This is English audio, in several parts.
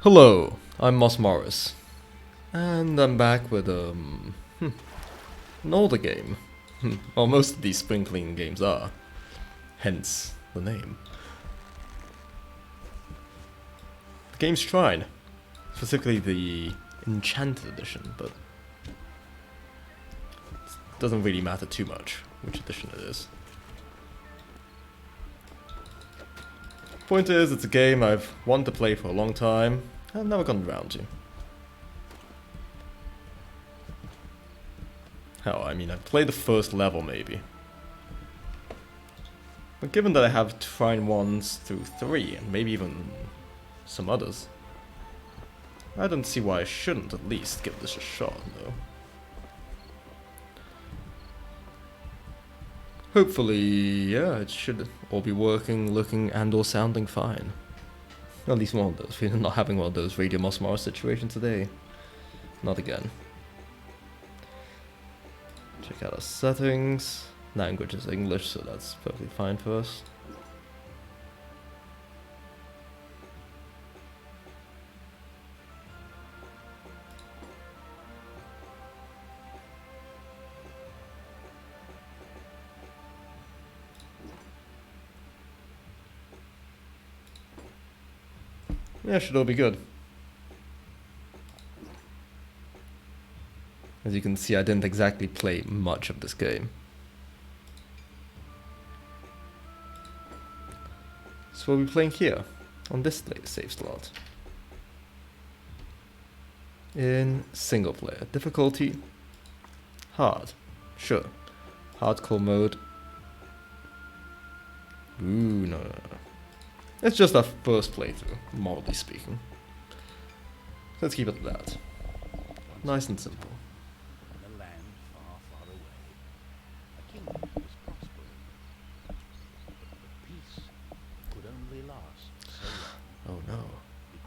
Hello, I'm Moris, and I'm back with an older game. Well, most of these spring cleaning games are, hence the name. The game's Trine, specifically the Enchanted Edition, but it doesn't really matter too much which edition it is. Point is, it's a game I've wanted to play for a long time, and I've never gotten around to. Hell, I mean, I've played the first level maybe. But given that I have Trine 1s through 3, and maybe even some others, I don't see why I shouldn't at least give this a shot, though. Hopefully, yeah, it should all be working, looking, and or sounding fine. At least one of those. We're not having one of those Radio Mosmara situations today. Not again. Check out our settings. Language is English, so that's perfectly fine for us. Yeah, should all be good. As you can see, I didn't exactly play much of this game. So we'll be playing here, on this save slot. In single player. Difficulty, hard. Sure. Hardcore mode. Ooh, no. It's just our first playthrough, morally speaking. Let's keep it at that. Nice and simple. In a land far, far away, a kingdom was prospering. But peace could only last so long. Oh no.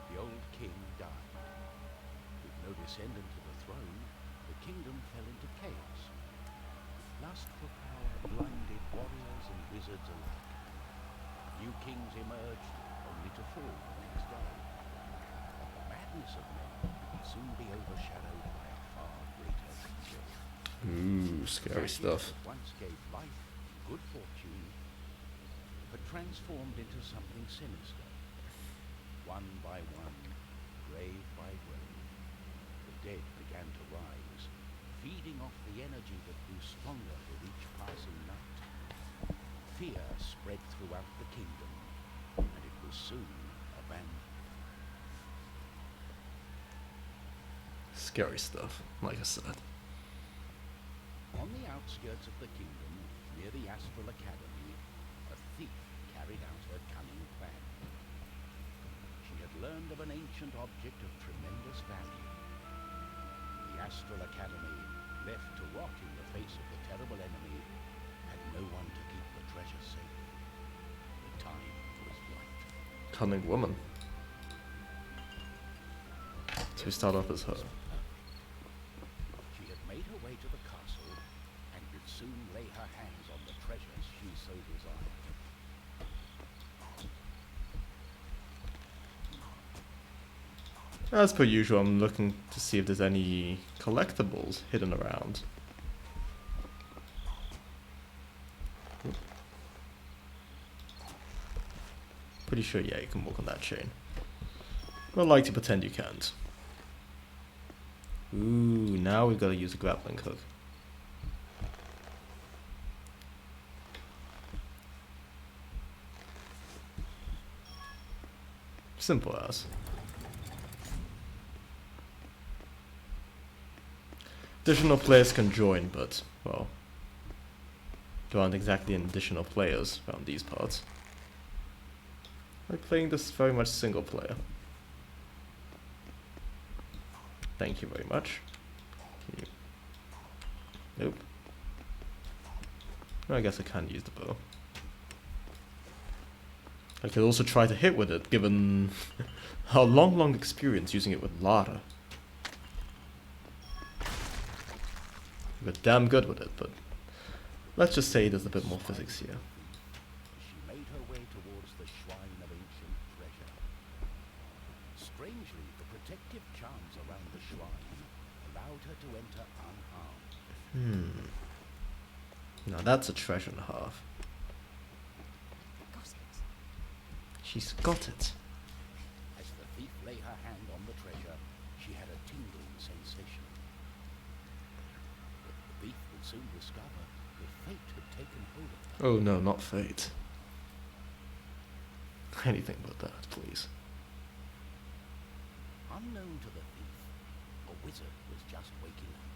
The old king died. With no descendant to the throne, the kingdom fell into chaos. Lust for power blinded warriors and wizards alike. New kings emerged, only to fall the next day. The madness of men would soon be overshadowed by a far greater evil. Ooh, scary stuff. That once gave life, good fortune, but transformed into something sinister. One by one, grave by grave, the dead began to rise, feeding off the energy that grew stronger with each passing night. Fear spread throughout the kingdom, and it was soon abandoned. Scary stuff, like I said. On the outskirts of the kingdom, near the Astral Academy, a thief carried out her cunning plan. She had learned of an ancient object of tremendous value. The Astral Academy, left to rot in the face of the terrible enemy, had no one to keep the treasure safe. The time was right. Cunning woman. So we start off as her. She had made her way to the castle and would soon lay her hands on the treasures she so desired. As per usual, I'm looking to see if there's any collectibles hidden around. Pretty sure, yeah, you can walk on that chain. I'd like to pretend you can't. Ooh, now we've got to use a grappling hook. Simple as. Additional players can join, but, well, there aren't exactly additional players around these parts. I'm playing this very much single player. Thank you very much. Can you... Nope. I guess I can't use the bow. I could also try to hit with it, given our long experience using it with Lara. We're damn good with it, but let's just say there's a bit more physics here. She made her way towards the shrine of ancient treasure. Strangely allowed her to enter unharmed. Now that's a treasure and a half. Got it. She's got it. As the thief lay her hand on the treasure, she had a tingling sensation. But the thief would soon discover that fate had taken hold of her. Oh no, not fate. Anything but that, please. Unknown to the thief, a wizard was just waking up.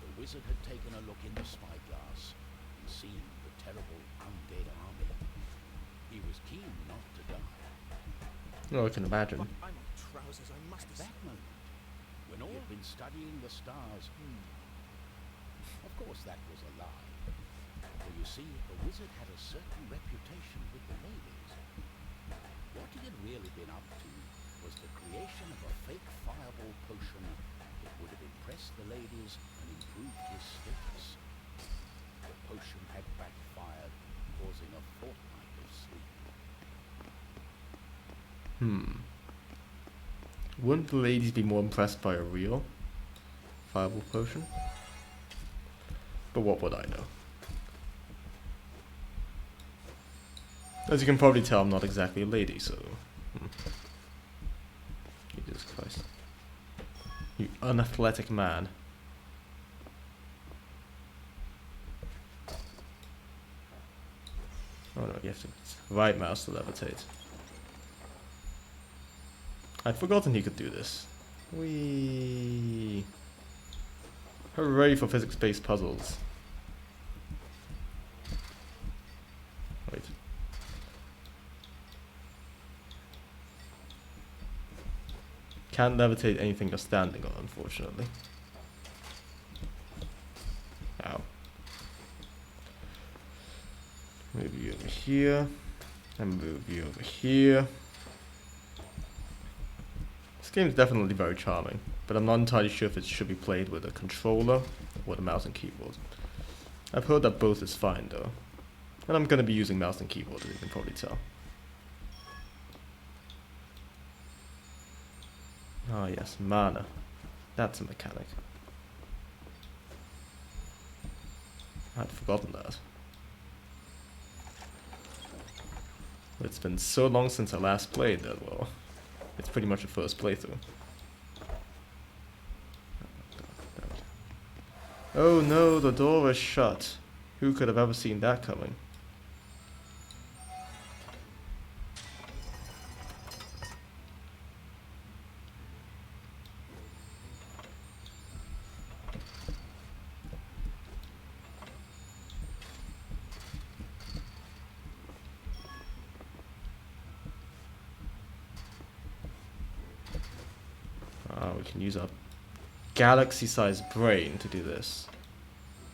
The wizard had taken a look in the spyglass and seen the terrible undead army. He was keen not to die. Oh, I can imagine. I'm in trousers, I must At that moment, when all had been studying the stars, of course that was a lie. For you see, the wizard had a certain reputation with the ladies. What he had really been up to was the creation of a fake fireball potion that would have impressed the ladies and improved his status. The potion had backfired, causing a fortnight of sleep. Wouldn't the ladies be more impressed by a real fireball potion? But what would I know? As you can probably tell, I'm not exactly a lady, so... Jesus Christ. You unathletic man. Oh no, you have to right mouse to levitate. I'd forgotten he could do this. Whee! Hooray for physics-based puzzles. Wait. Can't levitate anything you're standing on, unfortunately. Ow. Move you over here. And move you over here. This game is definitely very charming, but I'm not entirely sure if it should be played with a controller or the mouse and keyboard. I've heard that both is fine though. And I'm gonna be using mouse and keyboard, as you can probably tell. Ah yes, mana. That's a mechanic. I'd forgotten that. It's been so long since I last played that, well, it's pretty much a first playthrough. Oh no, the door is shut. Who could have ever seen that coming? We can use our galaxy-sized brain to do this.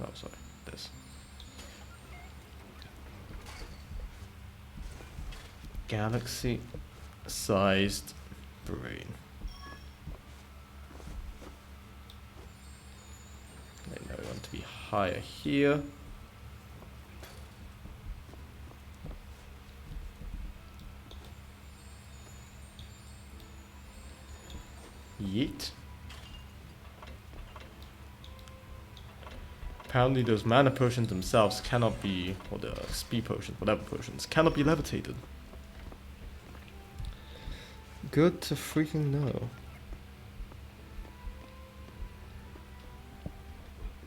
Oh, sorry, this. Galaxy-sized brain. Okay, now we want to be higher here. Yeet. Apparently those mana potions themselves cannot be, or the speed potions, whatever potions, cannot be levitated. Good to freaking know. The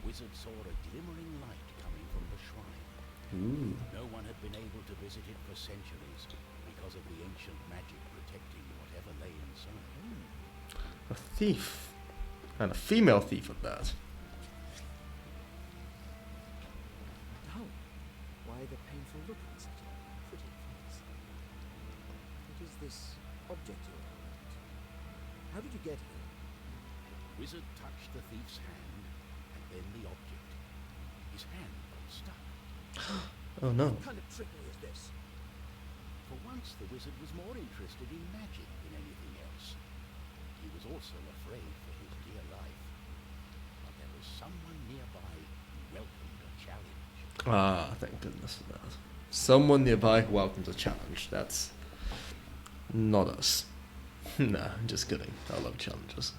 wizard saw a glimmering light coming from the shrine. Ooh. No one had been able to visit it for centuries because of the ancient magic protecting whatever lay inside. A thief. And a female thief at that. Oh, why the painful look on such a pretty face? What is this object you're holding? How did you get here? The wizard touched the thief's hand, and then the object. His hand got stuck. Oh no. What kind of trickery is this? For once, the wizard was more interested in magic than anything else. He was also afraid for his dear life. But there was someone nearby who welcomed a challenge. Ah, thank goodness for that. Someone nearby who welcomes a challenge. That's not us. Nah, just kidding. I love challenges.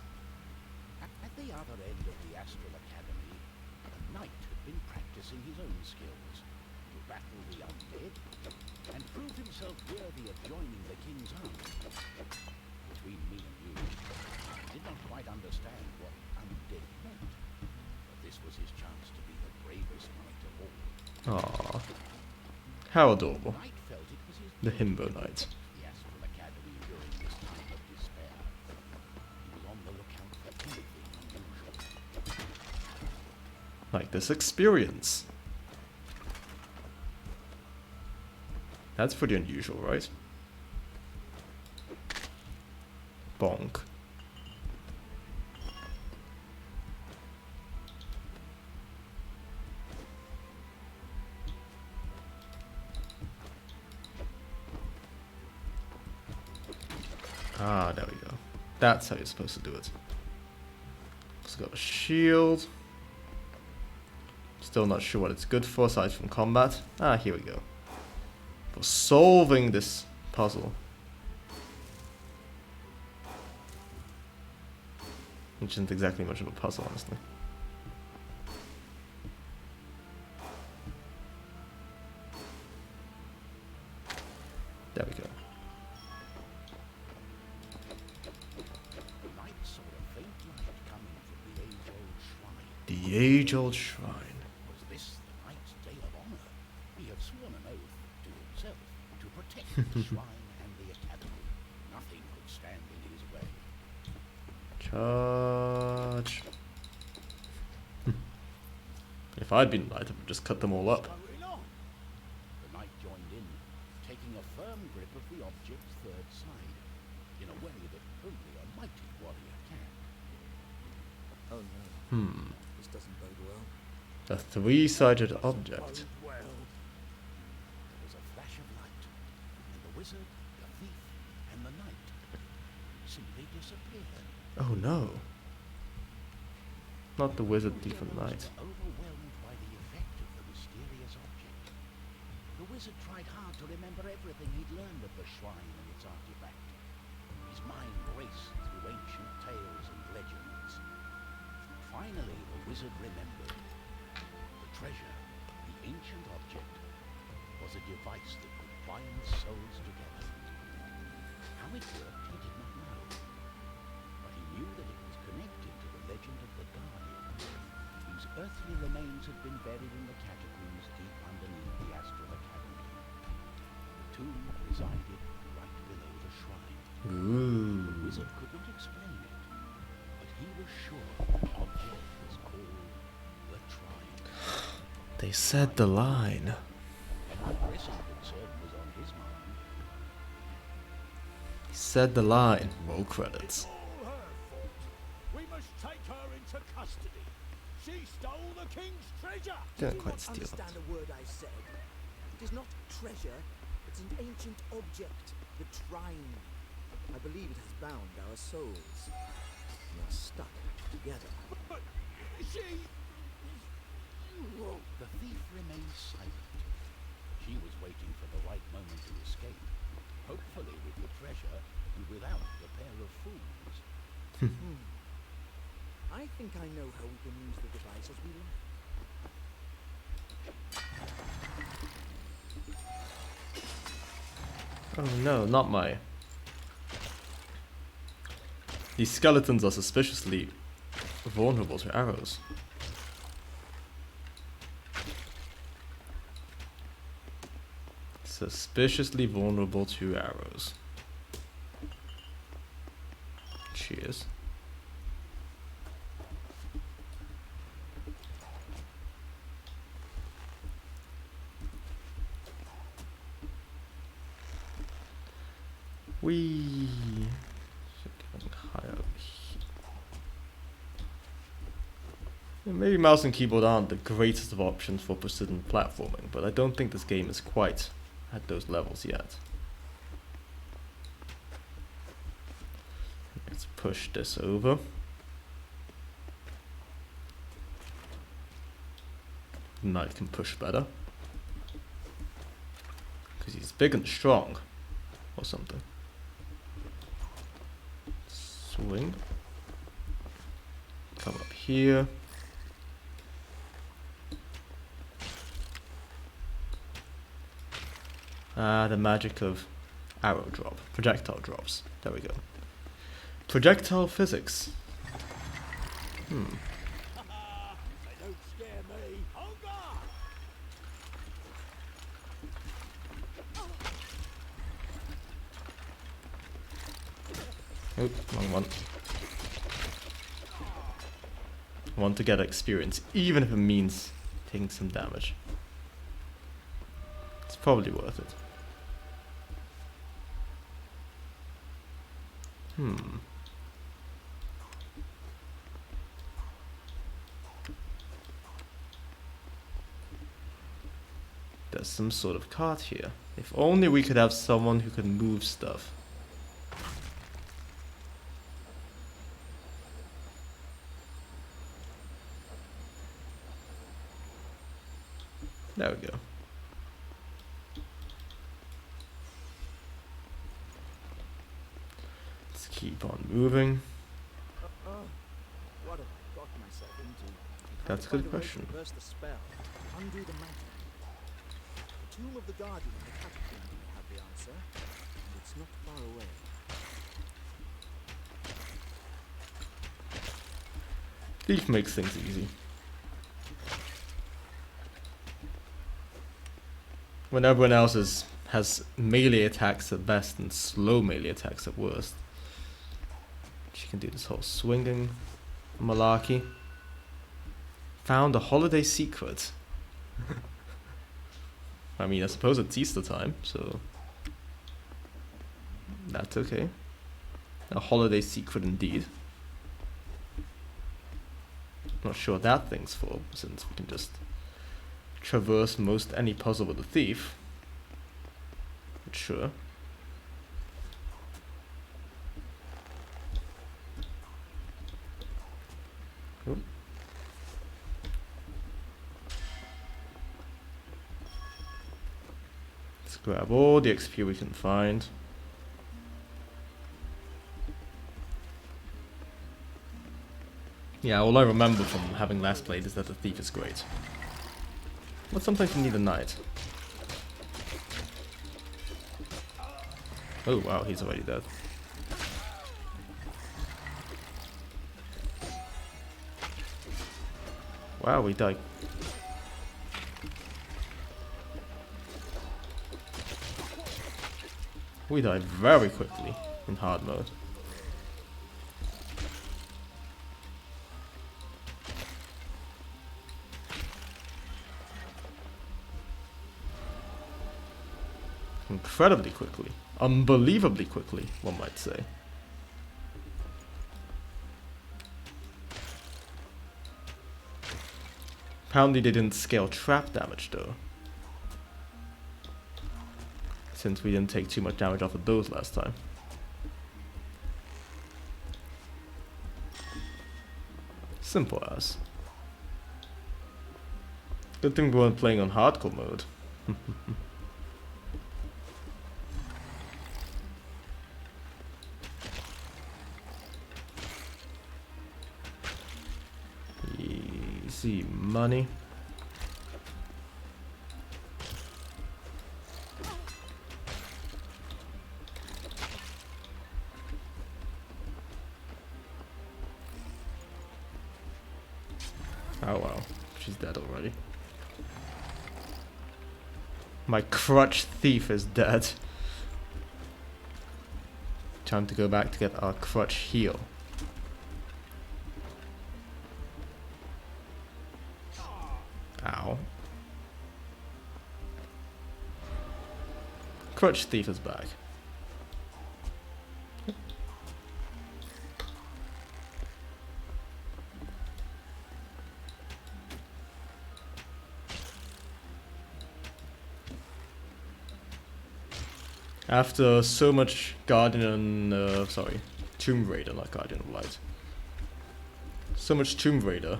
At the other end of the Astral Academy, a knight had been practicing his own skills to battle the undead and prove himself worthy of joining the king's army. Between me and you, I did not quite understand what undead meant, but this was his chance to be the bravest knight of all. Aww. How adorable. The knight felt it was his The duty Himbo to Knight. protect the Astral Academy during this time of despair. He was on the lookout for anything unusual. Like this experience. That's pretty unusual, right? Bonk. Ah, there we go. That's how you're supposed to do it. It's got a shield. Still not sure what it's good for aside from combat. Ah, here we go. For solving this puzzle. Which isn't exactly much of a puzzle, honestly. There we go. The knight saw a faint light coming from the age-old shrine. The age-old shrine. Was this the knight's day of honor? He had sworn an oath to himself to protect the shrine and the academy. Nothing could stand in his way. Charge. If I'd been knight, I would just cut them all up. Hurrying on. The knight joined in, taking a firm grip of the object's third side, in a way that only a mighty warrior can. Oh no, Hmm. this doesn't bode well. A three-sided object. Well, There was a flash of light, and the wizard, the thief, and the knight simply disappeared. Oh no. Not the wizard, thief, and knight. Were overwhelmed by the effect of the mysterious object. The wizard tried hard to remember everything he'd learned of the shrine and its artifact. His mind raced through ancient tales and legends. Finally, the wizard remembered. The treasure, the ancient object, was a device that could bind souls together. How it worked, he did not know. But he knew that it was connected to the legend of the Guardian, whose earthly remains had been buried in the catacombs deep underneath the Astral Academy. The tomb resided right below the shrine. The Ooh. wizard could not explain it, but he was sure the object was called the Trine. They said the line. And what pressing concern was on his mind. He said the line. Roll credits. All her fault. We must take her into custody. She stole the king's treasure. Didn't did you quite not steal understand it. a word I said? It is not treasure, it's an ancient object, the Trine. I believe it has bound our souls. We are stuck together. But she... The thief remained silent. She was waiting for the right moment to escape, hopefully with the treasure and without the pair of fools. I think I know how we can use the device as we like. Oh no, not my. These skeletons are suspiciously vulnerable to arrows. Suspiciously vulnerable to arrows. Cheers. We higher. Maybe mouse and keyboard aren't the greatest of options for precision platforming, but I don't think this game is quite at those levels yet. Let's push this over. Knight can push better. Because he's big and strong. Or something. Swing. Come up here. Ah, the magic of arrow drop. Projectile drops. There we go. Projectile physics. They don't scare me. Hold on! Oh, wrong one. I want to get experience, even if it means taking some damage. It's probably worth it. There's some sort of cart here. If only we could have someone who can move stuff. There we go. Let's keep on moving. What have I got myself into? That's a good question. Reverse the spell. Undo the magic. The tomb of the guardian in the catacomb may have the answer, and it's not far away. Thief makes things easy. When everyone else has melee attacks at best and slow melee attacks at worst. She can do this whole swinging malarkey. Found a holiday secret. I mean, I suppose it's Easter time, so that's okay. A holiday secret indeed. Not sure what that thing's for, since we can just traverse most any puzzle with a thief. But sure. Cool. Let's grab all the XP we can find. Yeah, all I remember from having last played is that the thief is great. But sometimes you need a knight. Oh wow, he's already dead. Wow, we died. We died very quickly in hard mode. Incredibly quickly. Unbelievably quickly, one might say. Apparently they didn't scale trap damage though. Since we didn't take too much damage off of those last time. Simple as. Good thing we weren't playing on hardcore mode. Easy money. Oh wow, she's dead already. My crutch thief is dead. Time to go back to get our crutch heal. Ow. Crutch thief is back. After so much Guardian, sorry, Tomb Raider, not Guardian of Light. So much Tomb Raider.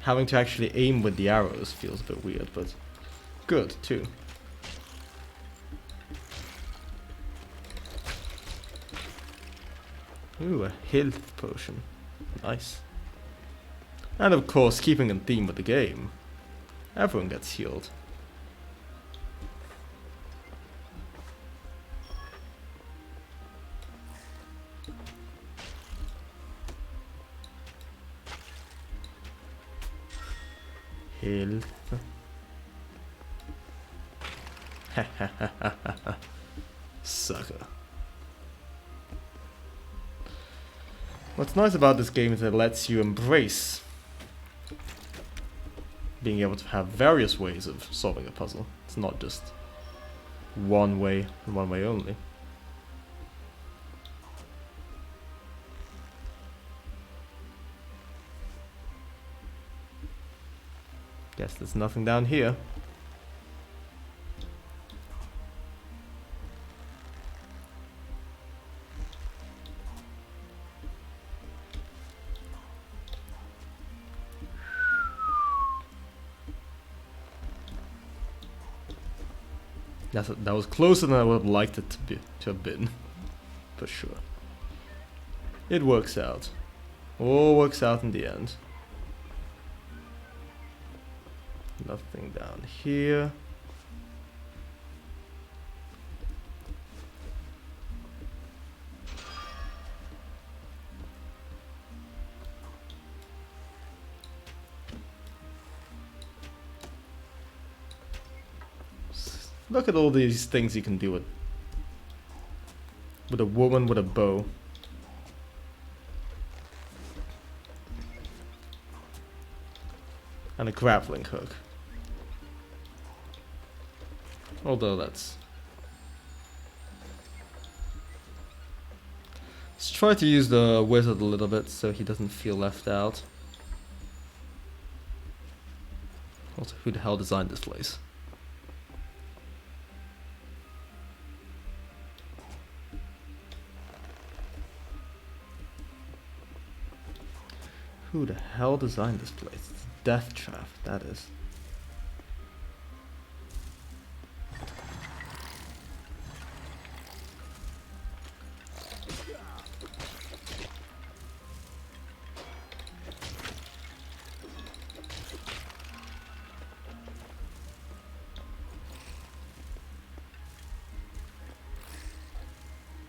Having to actually aim with the arrows feels a bit weird, but good too. Ooh, a health potion. Nice. And of course, keeping in theme with the game, everyone gets healed. Health. Sucker. What's nice about this game is it lets you embrace being able to have various ways of solving a puzzle. It's not just one way and one way only. Guess there's nothing down here. That was closer than I would have liked it to have been, for sure. It works out. All works out in the end. Nothing down here. Look at all these things you can do with a woman with a bow. And a grappling hook. Although let's try to use the wizard a little bit so he doesn't feel left out. Also, who the hell designed this place? Who the hell designed this place? It's a death trap, that is.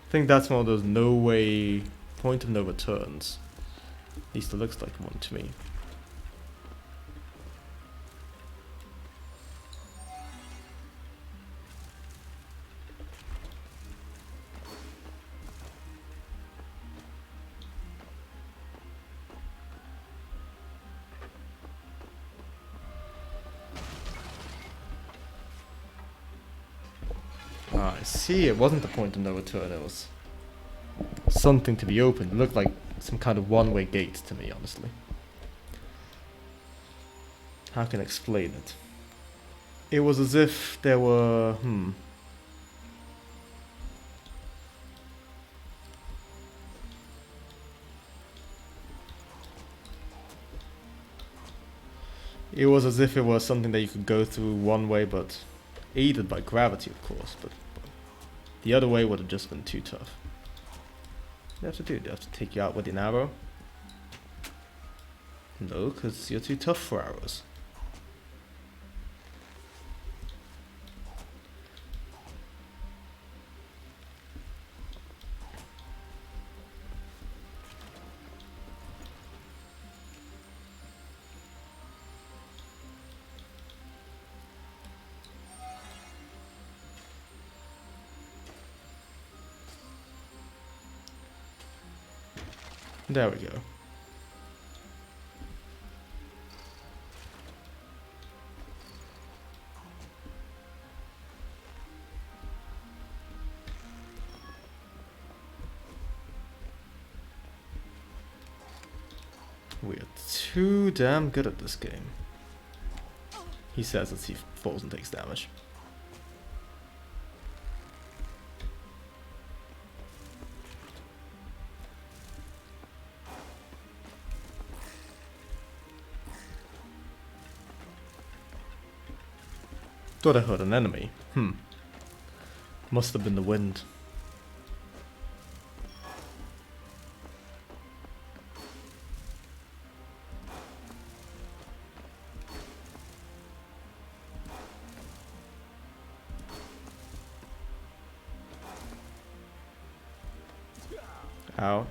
I think that's one of those no way, point of no returns. At least it looks like one to me. Ah, I see, it wasn't the point of no return, it was something to be opened. It looked like some kind of one-way gate to me, honestly. How can I explain it? It was as if there were... It was as if it was something that you could go through one way, but aided by gravity, of course, but the other way would have just been too tough. What do you have to do? Do you have to take you out with an arrow? No, because you're too tough for arrows. There we go. We are too damn good at this game. He says as he falls and takes damage. Thought I heard an enemy. Must have been the wind. Ow.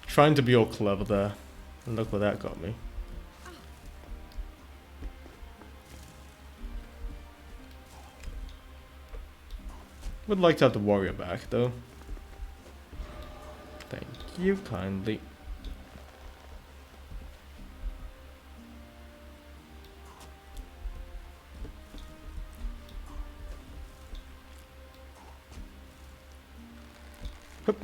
Trying to be all clever there. And look where that got me. Would like to have the warrior back though. Thank you kindly. Hup.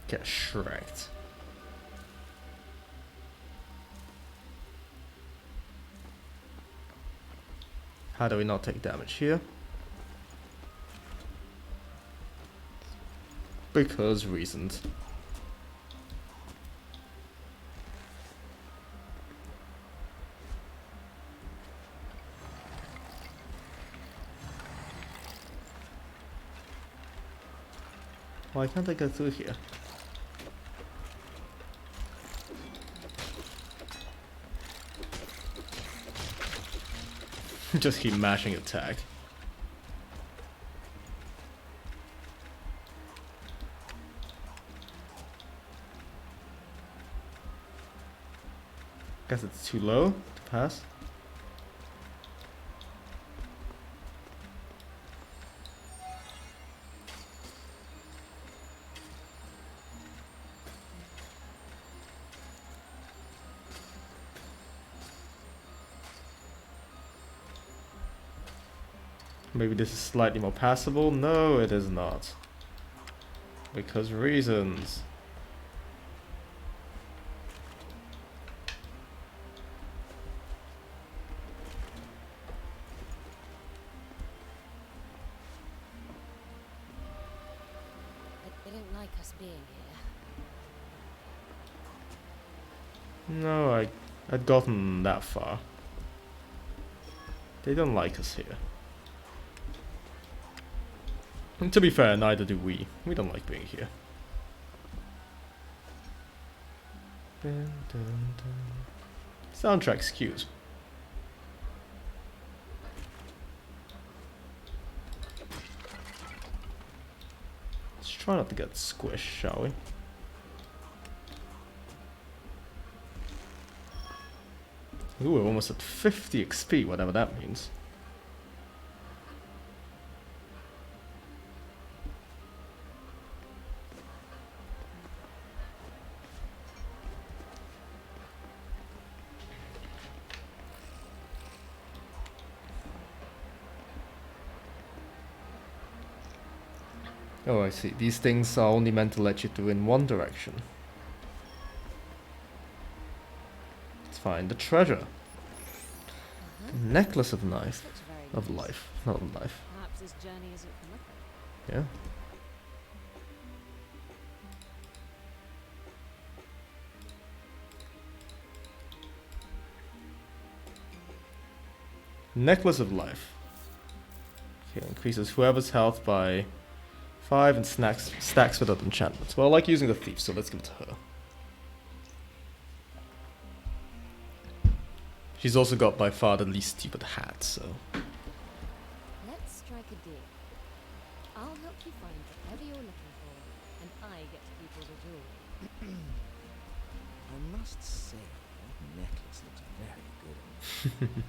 Get shreked. How do we not take damage here? Because reasons. Why can't I go through here? Just keep mashing attack. Guess it's too low to pass. Maybe this is slightly more passable. No, it is not. Because reasons. They don't like us being here. No, I'd gotten that far. They don't like us here. And to be fair, neither do we. We don't like being here. Dun, dun, dun. Soundtrack's cute. Let's try not to get squished, shall we? Ooh, we're almost at 50 XP, whatever that means. Oh, I see. These things are only meant to let you through in one direction. Let's find the treasure. The necklace of life. Looks very Of nice. life. Not of life. Perhaps this journey isn't for nothing. Yeah. Necklace of life. Okay, increases whoever's health by 5 and stacks without enchantments. Well, I like using the thief, so let's give it to her. She's also got by far the least stupid hat, so... Let's strike a deal. I'll help you find whatever you're looking for, and I get to keep all the jewelry. I must say, that necklace looks very good.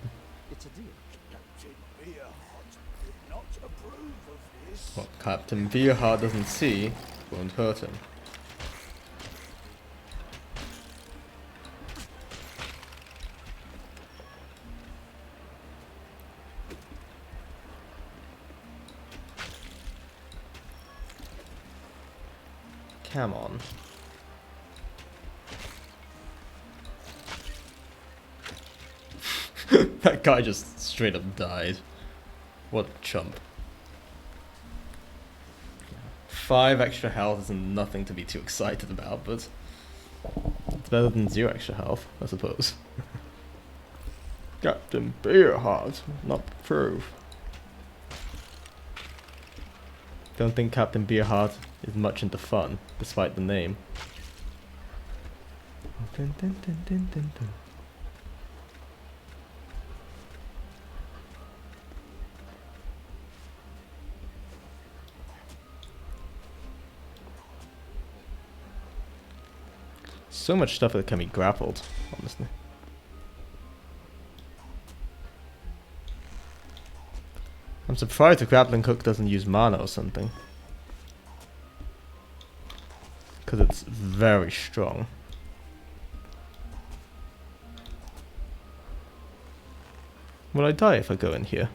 It's a deal. Captain Beerheart would not approve of this. What Captain Beerheart doesn't see won't hurt him. Come on. That guy just straight up died. What a chump. 5 extra health isn't nothing to be too excited about, but better than 0 extra health, I suppose. Captain Beerheart, not proof. Don't think Captain Beerheart is much into fun, despite the name. Dun, dun, dun, dun, dun, dun. So much stuff that can be grappled, honestly. I'm surprised the grappling hook doesn't use mana or something. Because it's very strong. Will I die if I go in here?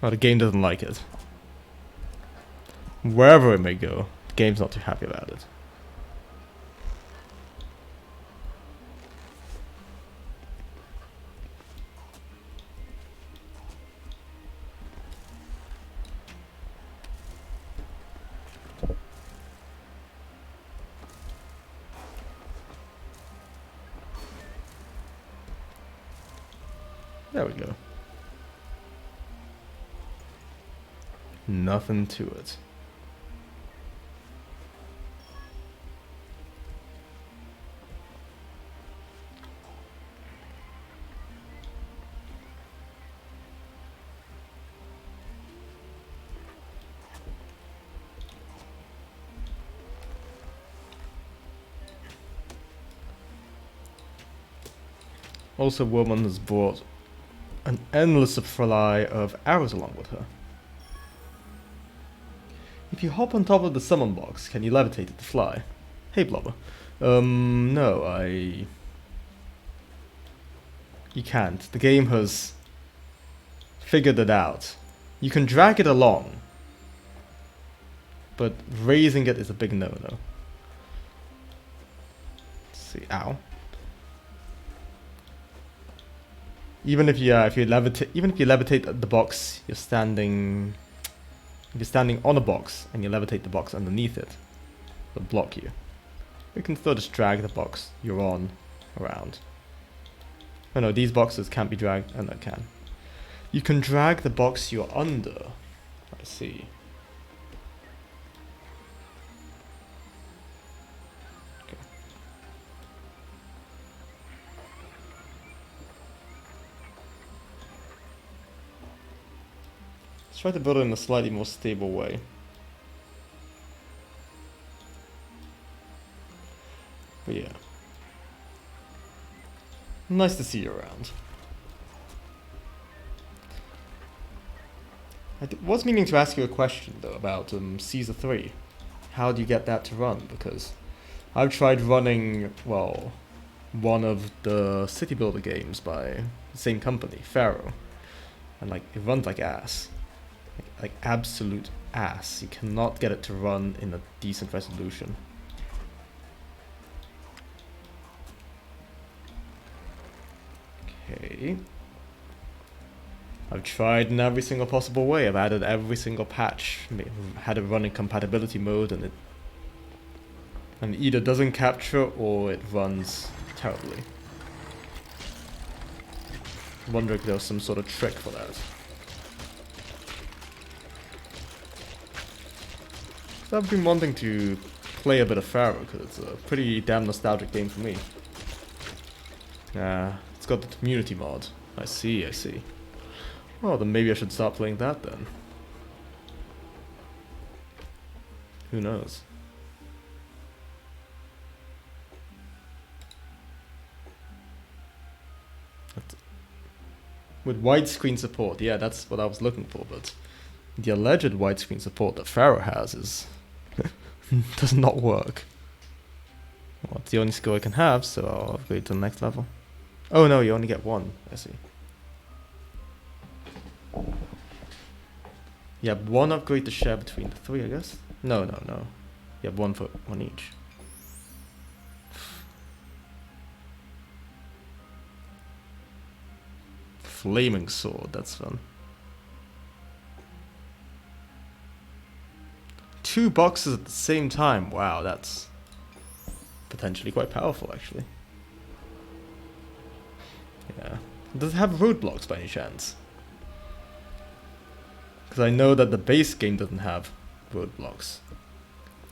Oh, the game doesn't like it. Wherever it may go, the game's not too happy about it. There we go. Nothing to it. Also, woman has brought an endless supply of arrows along with her. If you hop on top of the summon box, can you levitate it to fly? Hey, Blobber. No, you can't. The game has figured it out. You can drag it along, but raising it is a big no-no. Let's see, ow. Even if you levitate the box, you're standing. If you're standing on a box and you levitate the box underneath it, it'll block you. You can still just drag the box you're on around. Oh no, these boxes can't be dragged. Oh no, it can. You can drag the box you're under. I see. Let's try to build it in a slightly more stable way. But yeah. Nice to see you around. I was meaning to ask you a question though about Caesar 3. How do you get that to run? Because I've tried running, well, one of the city builder games by the same company, Pharaoh. And like, it runs like ass. Like absolute ass. You cannot get it to run in a decent resolution. Okay. I've tried in every single possible way. I've added every single patch, had it run in compatibility mode, and it either doesn't capture or it runs terribly. I wonder if there was some sort of trick for that. I've been wanting to play a bit of Pharaoh because it's a pretty damn nostalgic game for me. It's got the community mod. I see, I see. Well, then maybe I should start playing that then. Who knows? With widescreen support, yeah, that's what I was looking for, but the alleged widescreen support that Pharaoh has is does not work. Well, it's the only skill I can have, so I'll upgrade to the next level. Oh no, you only get one. I see. You have one upgrade to share between the three, I guess? No. You have one for one each. Flaming sword, that's fun. 2 boxes at the same time. Wow, that's potentially quite powerful, actually. Yeah. Does it have roadblocks by any chance? Because I know that the base game doesn't have roadblocks.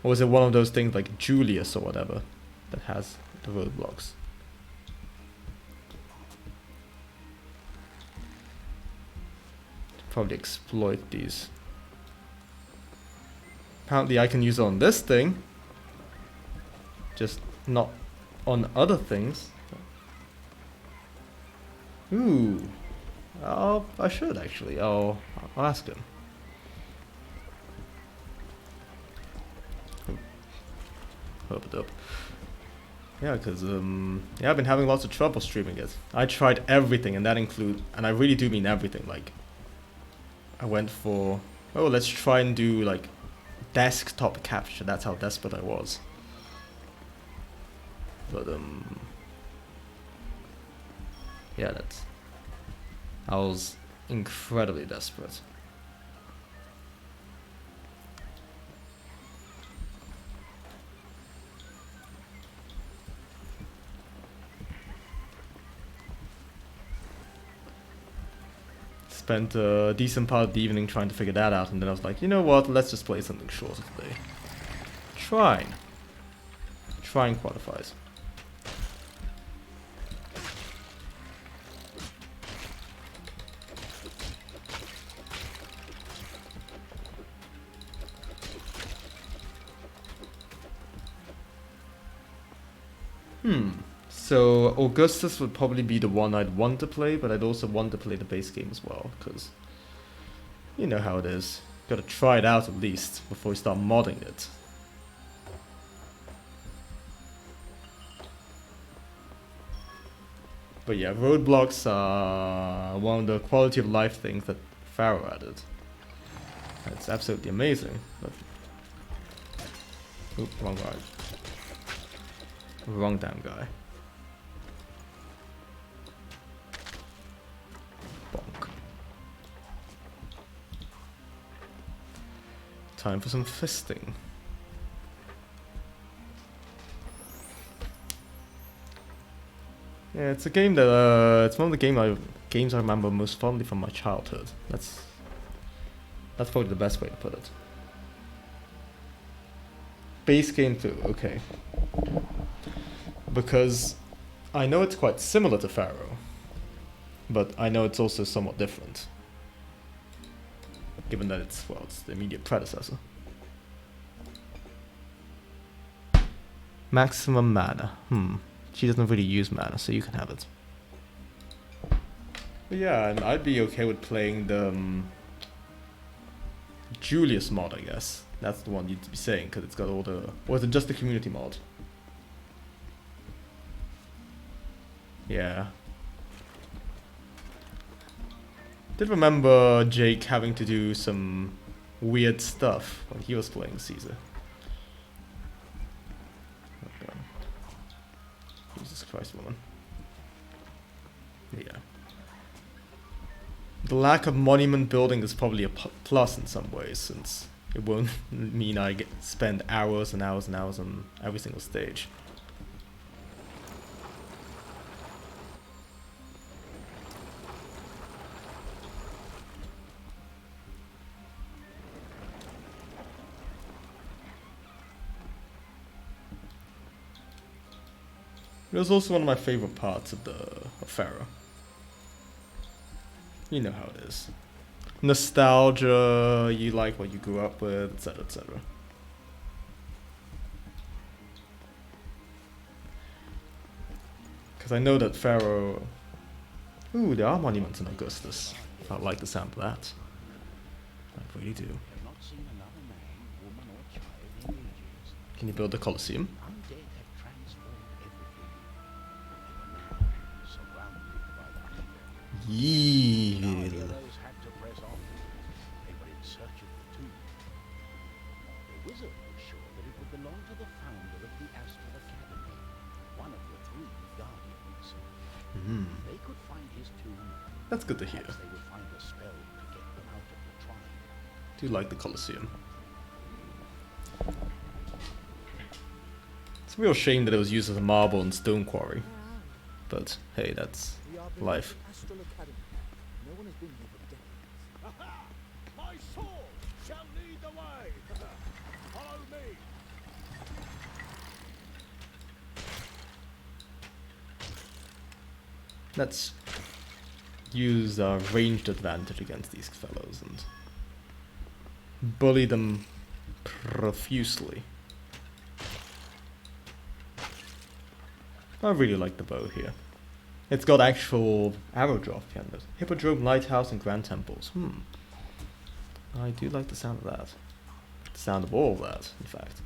Or is it one of those things like Julius or whatever that has the roadblocks? Probably exploit these. Apparently I can use it on this thing, just not on other things. Ooh. I should actually. I'll ask him. Hope it up. Yeah, because yeah, I've been having lots of trouble streaming it. I tried everything, and that and I really do mean everything. Like, I went for, oh, let's try and do like desktop capture. That's how desperate I was. But yeah, I was incredibly desperate. Spent a decent part of the evening trying to figure that out, and then I was like, you know what, let's just play something shorter today. Trine. Trine qualifies. So Augustus would probably be the one I'd want to play, but I'd also want to play the base game as well, because you know how it is. Gotta try it out at least before we start modding it. But yeah, roadblocks are one of the quality of life things that Pharaoh added. It's absolutely amazing. But oop, wrong guy. Wrong damn guy. Bonk. Time for some fisting. Yeah, it's a game that it's one of the games I remember most fondly from my childhood. That's probably the best way to put it. Base game too, okay. Because I know it's quite similar to Pharaoh, but I know it's also somewhat different. Given that it's the immediate predecessor. Maximum mana. She doesn't really use mana, so you can have it. But yeah, and I'd be okay with playing the Julius mod, I guess. That's the one you'd be saying, because it's got all the... Or is it just the community mod? Yeah. Did remember Jake having to do some weird stuff when he was playing Caesar. Oh God. Jesus Christ, woman. Yeah. The lack of monument building is probably a plus in some ways, since it won't mean I spend hours and hours and hours on every single stage. It was also one of my favorite parts of Pharaoh. You know how it is. Nostalgia, you like what you grew up with, etc, etc. Because I know that Pharaoh... Ooh, there are monuments in Augustus. I'd like the sound of that. I really do. I've not seen another man, woman, or child in ages. Can you build the Colosseum? Undead have transformed everything. They were now surrounded by the undead. Yee. The others had to press on. They were in search of the tomb. The wizard was sure that it would belong to the founder of the Astral Academy, one of the 3 guardians. They could find his tomb. That's good to hear. Perhaps they would find a spell to get them out of the Trine. Do you like the Colosseum? It's It's a real shame that it was used as a marble and stone quarry. Where are we? But hey, that's We are below life. the Astral Academy. No one has been here for decades. Aha! My sword shall lead the way. Follow me. Let's use our ranged advantage against these fellows and bully them profusely. I really like the bow here. It's got actual arrow drop behind it. Hippodrome, lighthouse, and grand temples. I do like the sound of that. The sound of all of that, in fact.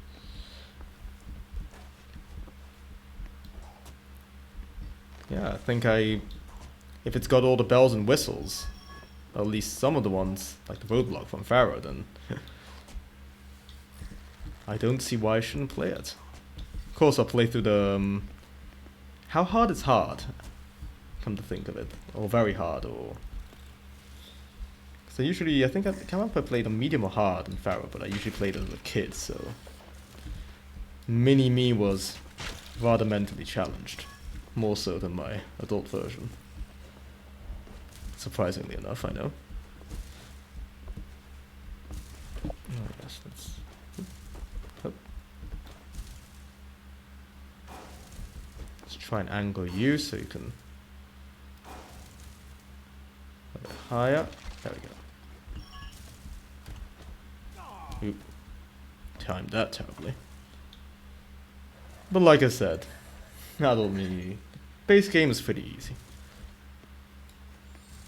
Yeah, I think if it's got all the bells and whistles, or at least some of the ones, like the roadblock from Pharaoh, then I don't see why I shouldn't play it. Of course, I'll play through the... how hard is hard? Come to think of it. Or very hard, or... So usually, I think I can't remember if I played on medium or hard in Pharaoh, but I usually played as a kid, so... Mini-me was rather mentally challenged. More so than my adult version. Surprisingly enough, I know. Oh, yes, let's... Oh. Let's try and angle you so you can... a bit higher. There we go. Oop. Timed that terribly. But like I said, adult me. Base game is pretty easy.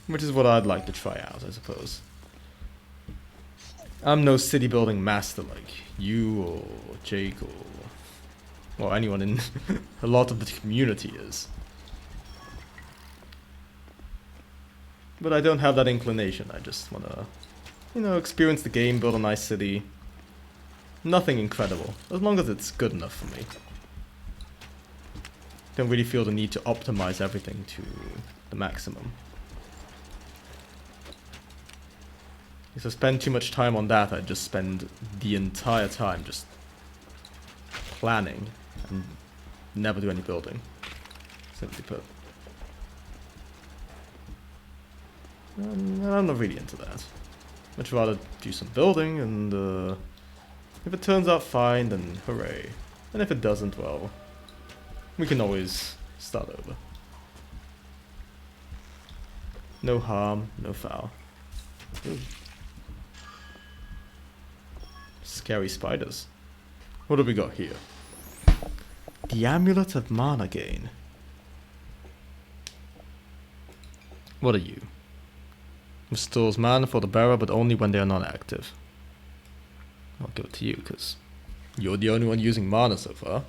Which is what I'd like to try out, I suppose. I'm no city building master like you or Jake or anyone in a lot of the community is. But I don't have that inclination. I just wanna, experience the game, build a nice city. Nothing incredible, as long as it's good enough for me. Don't really feel the need to optimize everything to the maximum. If I spend too much time on that, I'd just spend the entire time just planning and never do any building. Simply put. And I'm not really into that. Much rather do some building and if it turns out fine, then hooray. And if it doesn't, well, we can always start over. No harm, no foul. Ooh. Scary spiders. What do we got here? The Amulet of Mana Gain. What are you? Restores mana for the bearer, but only when they are not active. I'll give it to you, because you're the only one using mana so far.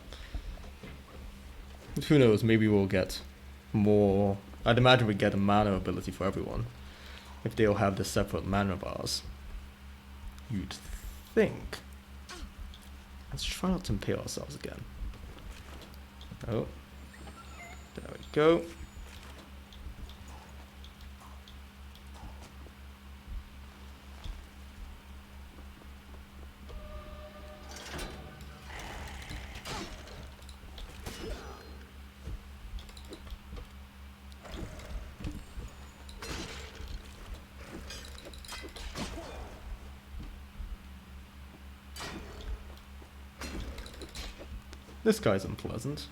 But who knows, maybe we'll get more... I'd imagine we'd get a mana ability for everyone, if they all have the separate mana bars. You'd think. Let's try not to impale ourselves again. Oh. There we go. This guy's unpleasant.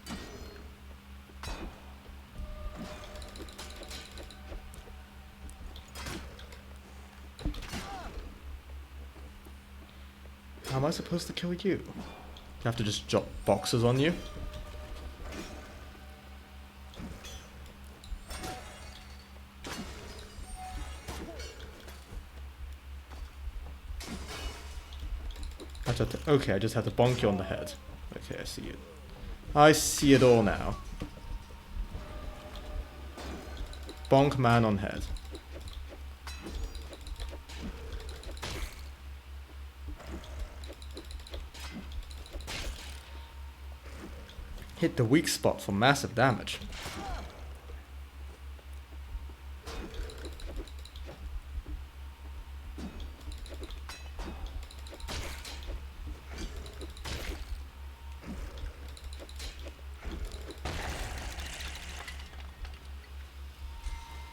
How am I supposed to kill you? You have to just drop boxes on you? Okay, I just have to bonk you on the head. Okay, I see it. I see it all now. Bonk man on head. Hit the weak spot for massive damage.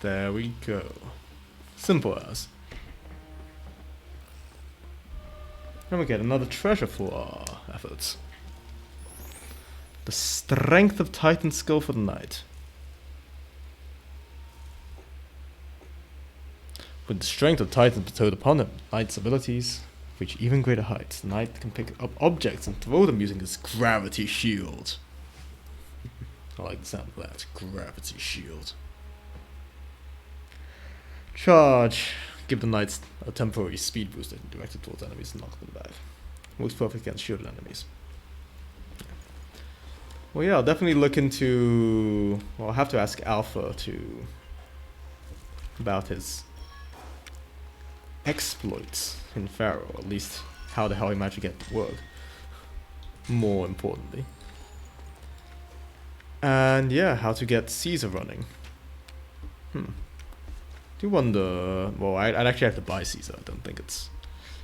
There we go. Simple as. And we get another treasure for our efforts. The strength of Titan skill for the knight. With the strength of Titan bestowed upon him, knight's abilities reach even greater heights. The knight can pick up objects and throw them using his gravity shield. I like the sound of that. Gravity shield. Charge. Give the knights a temporary speed boost and direct it towards enemies and knock them back. Works perfect against shielded enemies. Well, yeah, I'll definitely look into... Well, I'll have to ask Alpha about his exploits in Pharaoh. At least how the hell he managed to get to work. More importantly. And yeah, how to get Caesar running. Do wonder... Well, I'd actually have to buy Caesar. I don't think it's...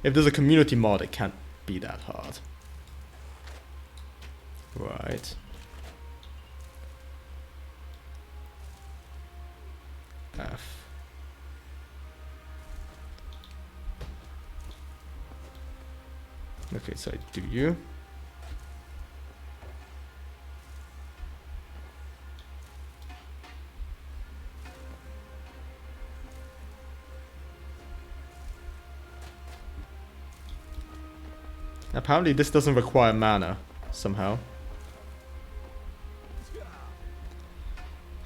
If there's a community mod, it can't be that hard. Right. F. Okay, so I do you. Apparently this doesn't require mana, somehow.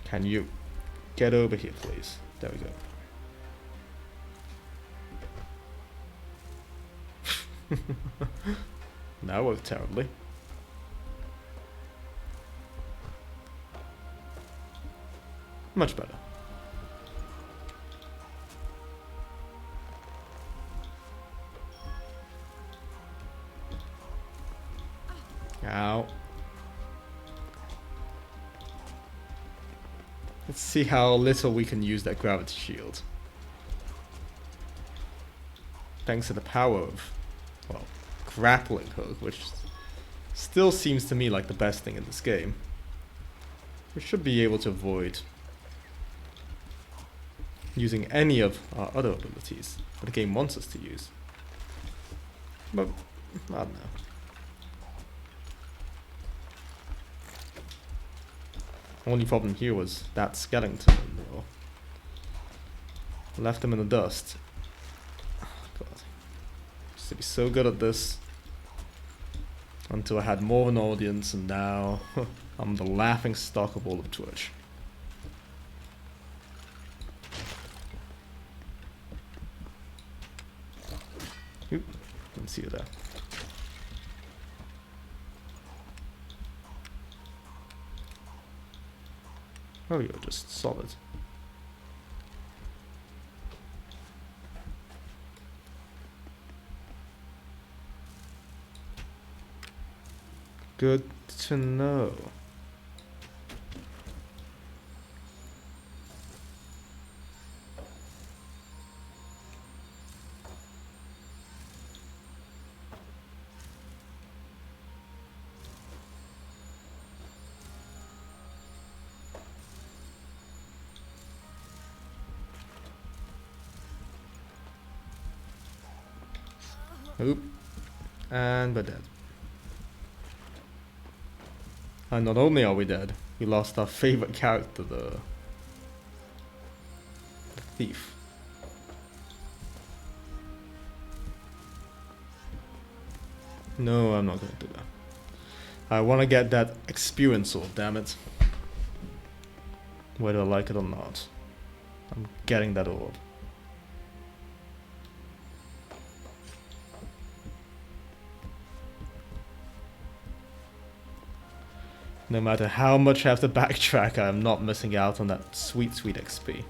Can you get over here, please? There we go. That worked terribly. Much better. Ow. Let's see how little we can use that gravity shield. Thanks to the power of, well, grappling hook, which still seems to me like the best thing in this game. We should be able to avoid using any of our other abilities that the game wants us to use. But, I don't know. Only problem here was that skeleton, though. Left him in the dust. God. Used to be so good at this. Until I had more of an audience, and now I'm the laughing stock of all of Twitch. Oop, didn't see you there. Oh, you're just solid. Good to know. Oop. And we're dead. And not only are we dead, we lost our favorite character, the thief. No, I'm not going to do that. I want to get that experience sword, damn it. Whether I like it or not. I'm getting that orb. No matter how much I have to backtrack, I'm not missing out on that sweet, sweet XP.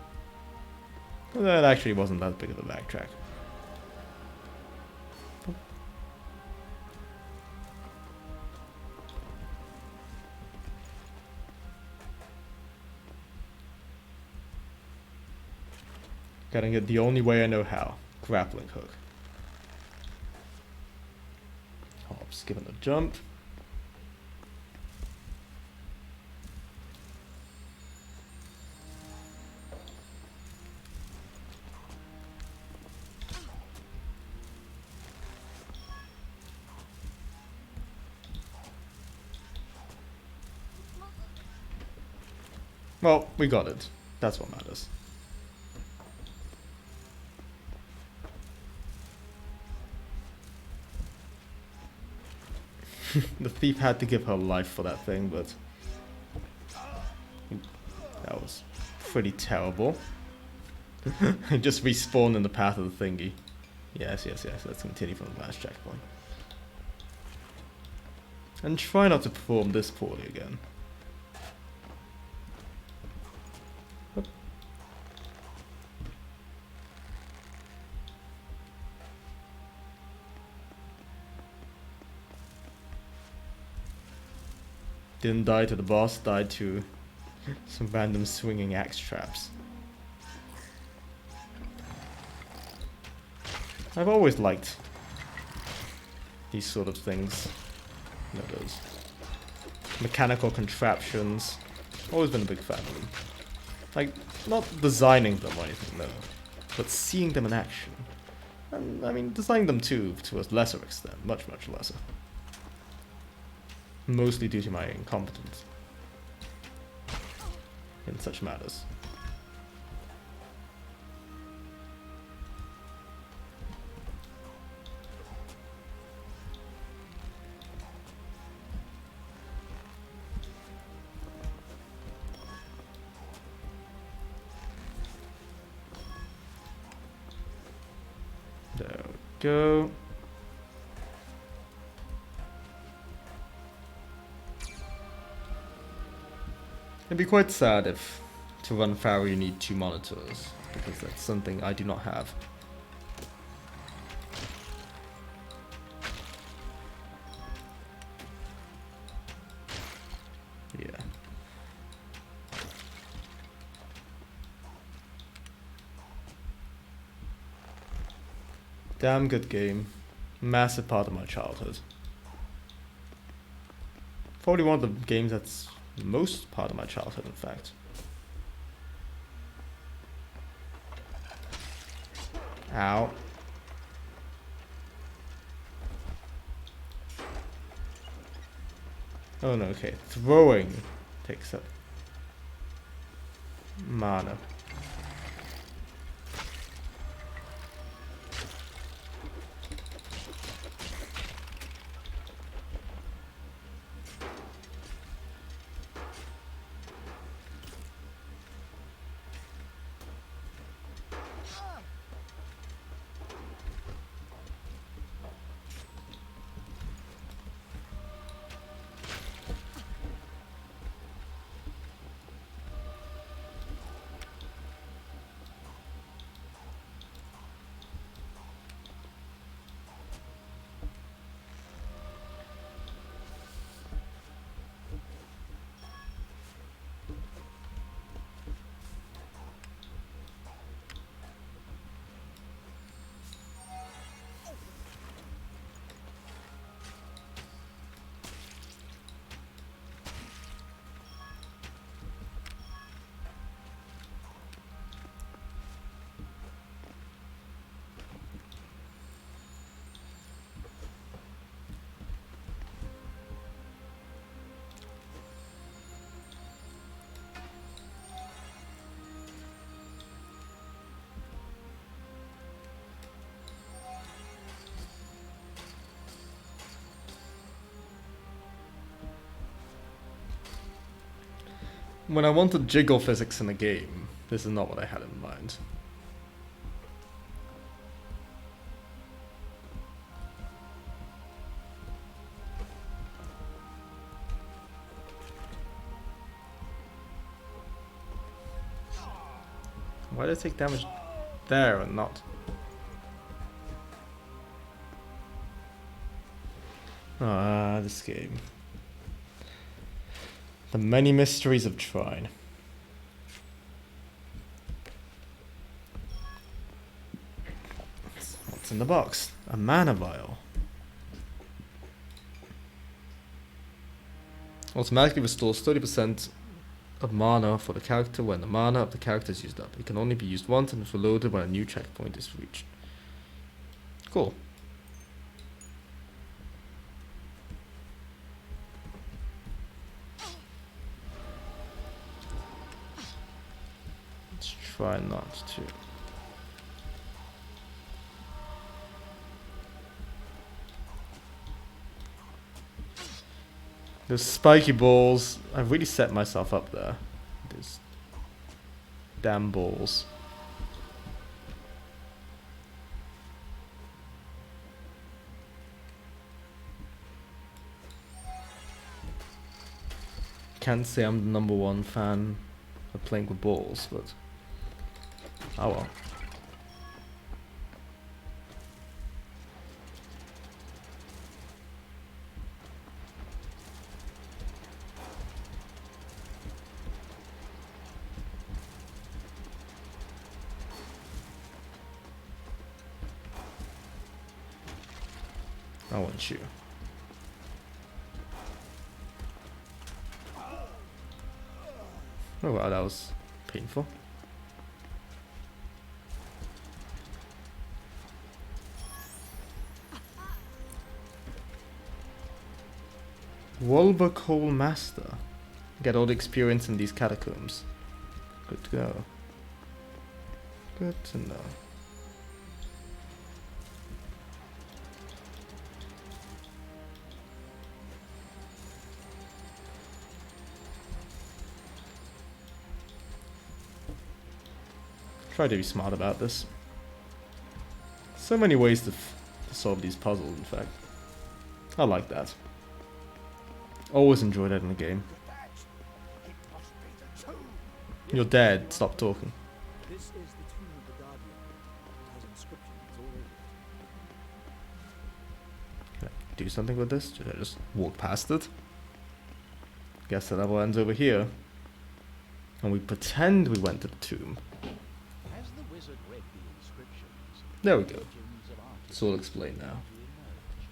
That actually wasn't that big of a backtrack. Getting it the only way I know how. Grappling hook. Hops, give it a jump. Well, we got it. That's what matters. The thief had to give her life for that thing, but that was pretty terrible. It just respawned in the path of the thingy. Yes, yes, yes. Let's continue from the last checkpoint. And try not to perform this poorly again. Oop. Didn't die to the boss, died to some random swinging axe traps. I've always liked these sort of things. You know, those mechanical contraptions. Always been a big fan of them. Like, not designing them or anything, no. But seeing them in action. And, I mean, designing them too, to a lesser extent. Much, much lesser. Mostly due to my incompetence in such matters. There we go. It'd be quite sad if to run Pharaoh you need 2 monitors, because that's something I do not have. Yeah. Damn good game. Massive part of my childhood. Probably one of the games that's most part of my childhood, in fact. Ow. Oh no, okay. Throwing takes up mana. When I wanted jiggle physics in a game, this is not what I had in mind. Why did I take damage there and not? Ah, this game. The many mysteries of Trine. What's in the box? A mana vial. Automatically restores 30% of mana for the character when the mana of the character is used up. It can only be used once and is reloaded when a new checkpoint is reached. Cool. try not to. Those spiky balls, I've really set myself up there. These damn balls. Can't say I'm the #1 fan of playing with balls, but oh well. I want you. Oh wow, that was painful. Wolver Coal Master. Get all the experience in these catacombs. Good to go. Good to know. Try to be smart about this. So many ways to solve these puzzles, in fact. I like that. Always enjoy that in a game. It must be the tomb. You're dead, stop talking. This is the tomb of the Guardian. It has inscriptions all over it. Can I do something with this? Should I just walk past it? Guess the level ends over here. And we pretend we went to the tomb. As the wizard read the inscriptions, There we go. legends of It's all artifacts explained now. began to emerge.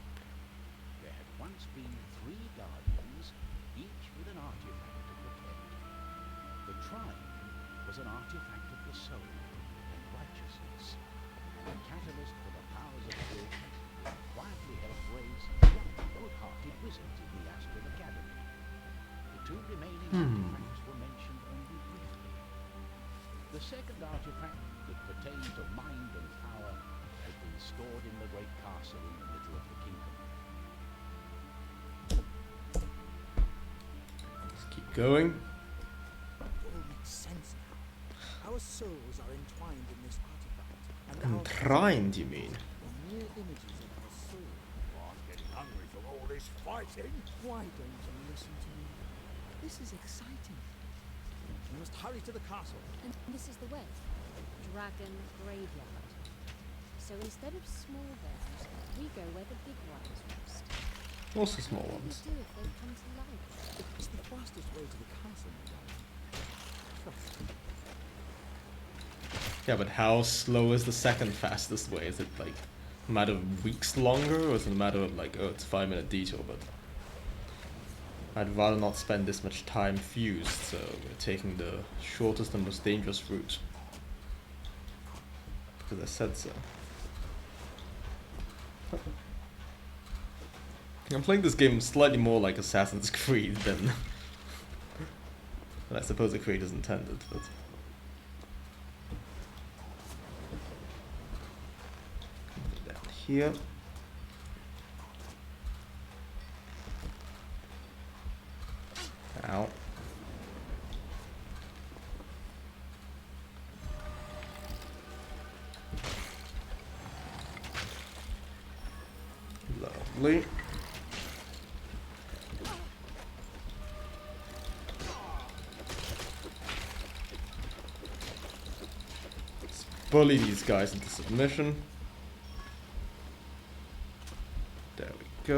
There had once been 3 guardians, each with an artifact to protect. The Trine was an artifact of the soul and righteousness, a catalyst for the powers of good, that quietly helped raise young, good-hearted wizards in the Astral Academy. The 2 remaining artifacts were mentioned only briefly. The second artifact, that pertained to mind and power, had been stored in the great castle in the middle of the kingdom. Let's keep going. It all makes sense now. Our souls are entwined in this artifact, and our Trine, do you mean? are mere images of our soul. I'm getting hungry from all this fighting. Why don't you listen to me? This is exciting. We must hurry to the castle. And this is the way. Dragon Graveyard. So instead of small bears, we go where the big ones rest. Also small What ones. do we do if they come to life? It's the fastest way to the castle, my darling. Trust me. Yeah, but how slow is the second fastest way? Is it like a matter of weeks longer, or is it a matter of like, oh, it's a 5-minute detour, but I'd rather not spend this much time fused, so we're taking the shortest and most dangerous route. Because I said so. I'm playing this game slightly more like Assassin's Creed than I suppose the creators intended, but down here. Ow. Lovely. Let's bully these guys into submission. There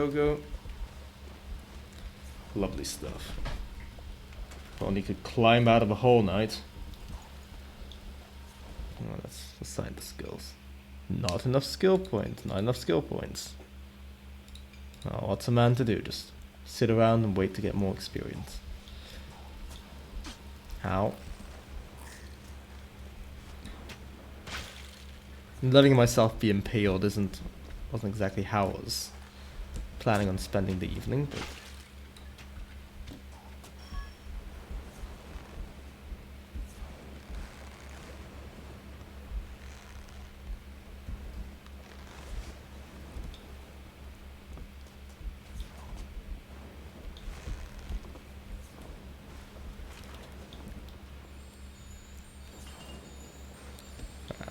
we go. Lovely stuff. If only could climb out of a hole, knight. Oh, let's assign the skills. Not enough skill points. Not enough skill points. Oh, what's a man to do? Just sit around and wait to get more experience. How? Letting myself be impaled wasn't exactly how I was planning on spending the evening, but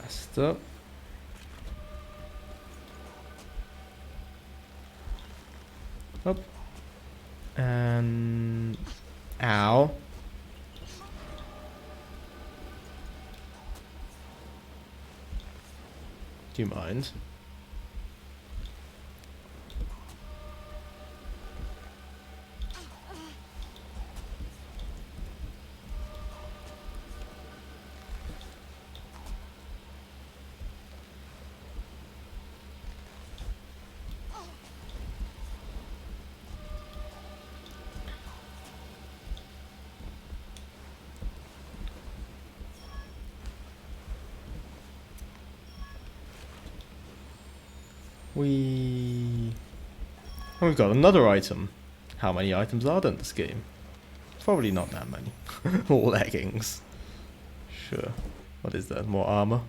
Faster. Up. And... Ow. Do you mind? We've got another item. How many items are there in this game? Probably not that many. Leggings. Sure. What is that? More armor?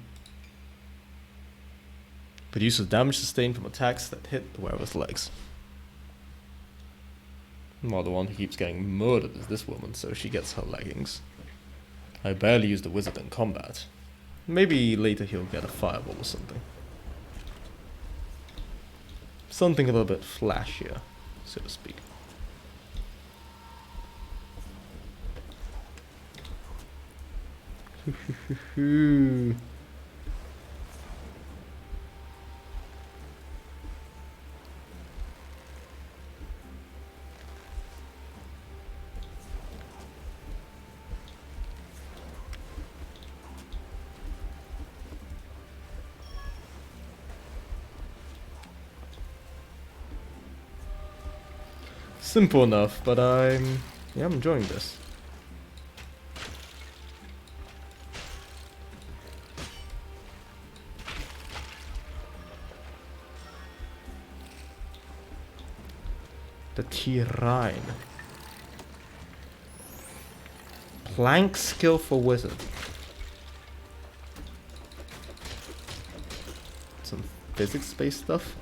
Produces damage sustained from attacks that hit the wearer's legs. Well, the one who keeps getting murdered is this woman, so she gets her leggings. I barely use the wizard in combat. Maybe later he'll get a fireball or something. Something a little bit flashier, so to speak. Simple enough, but I'm enjoying this. The Trine. Plank skill for wizard. Some physics-based stuff.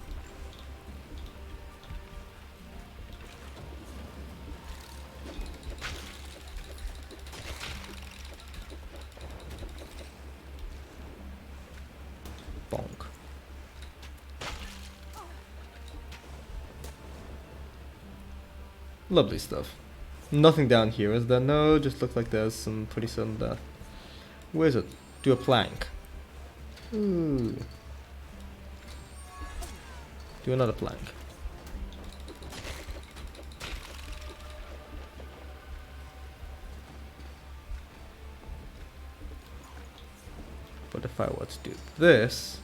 Lovely stuff. Nothing down here, is there? No, just looks like there's some pretty sudden death. Wizard, do a plank. Ooh. Do another plank. But if I were to do this...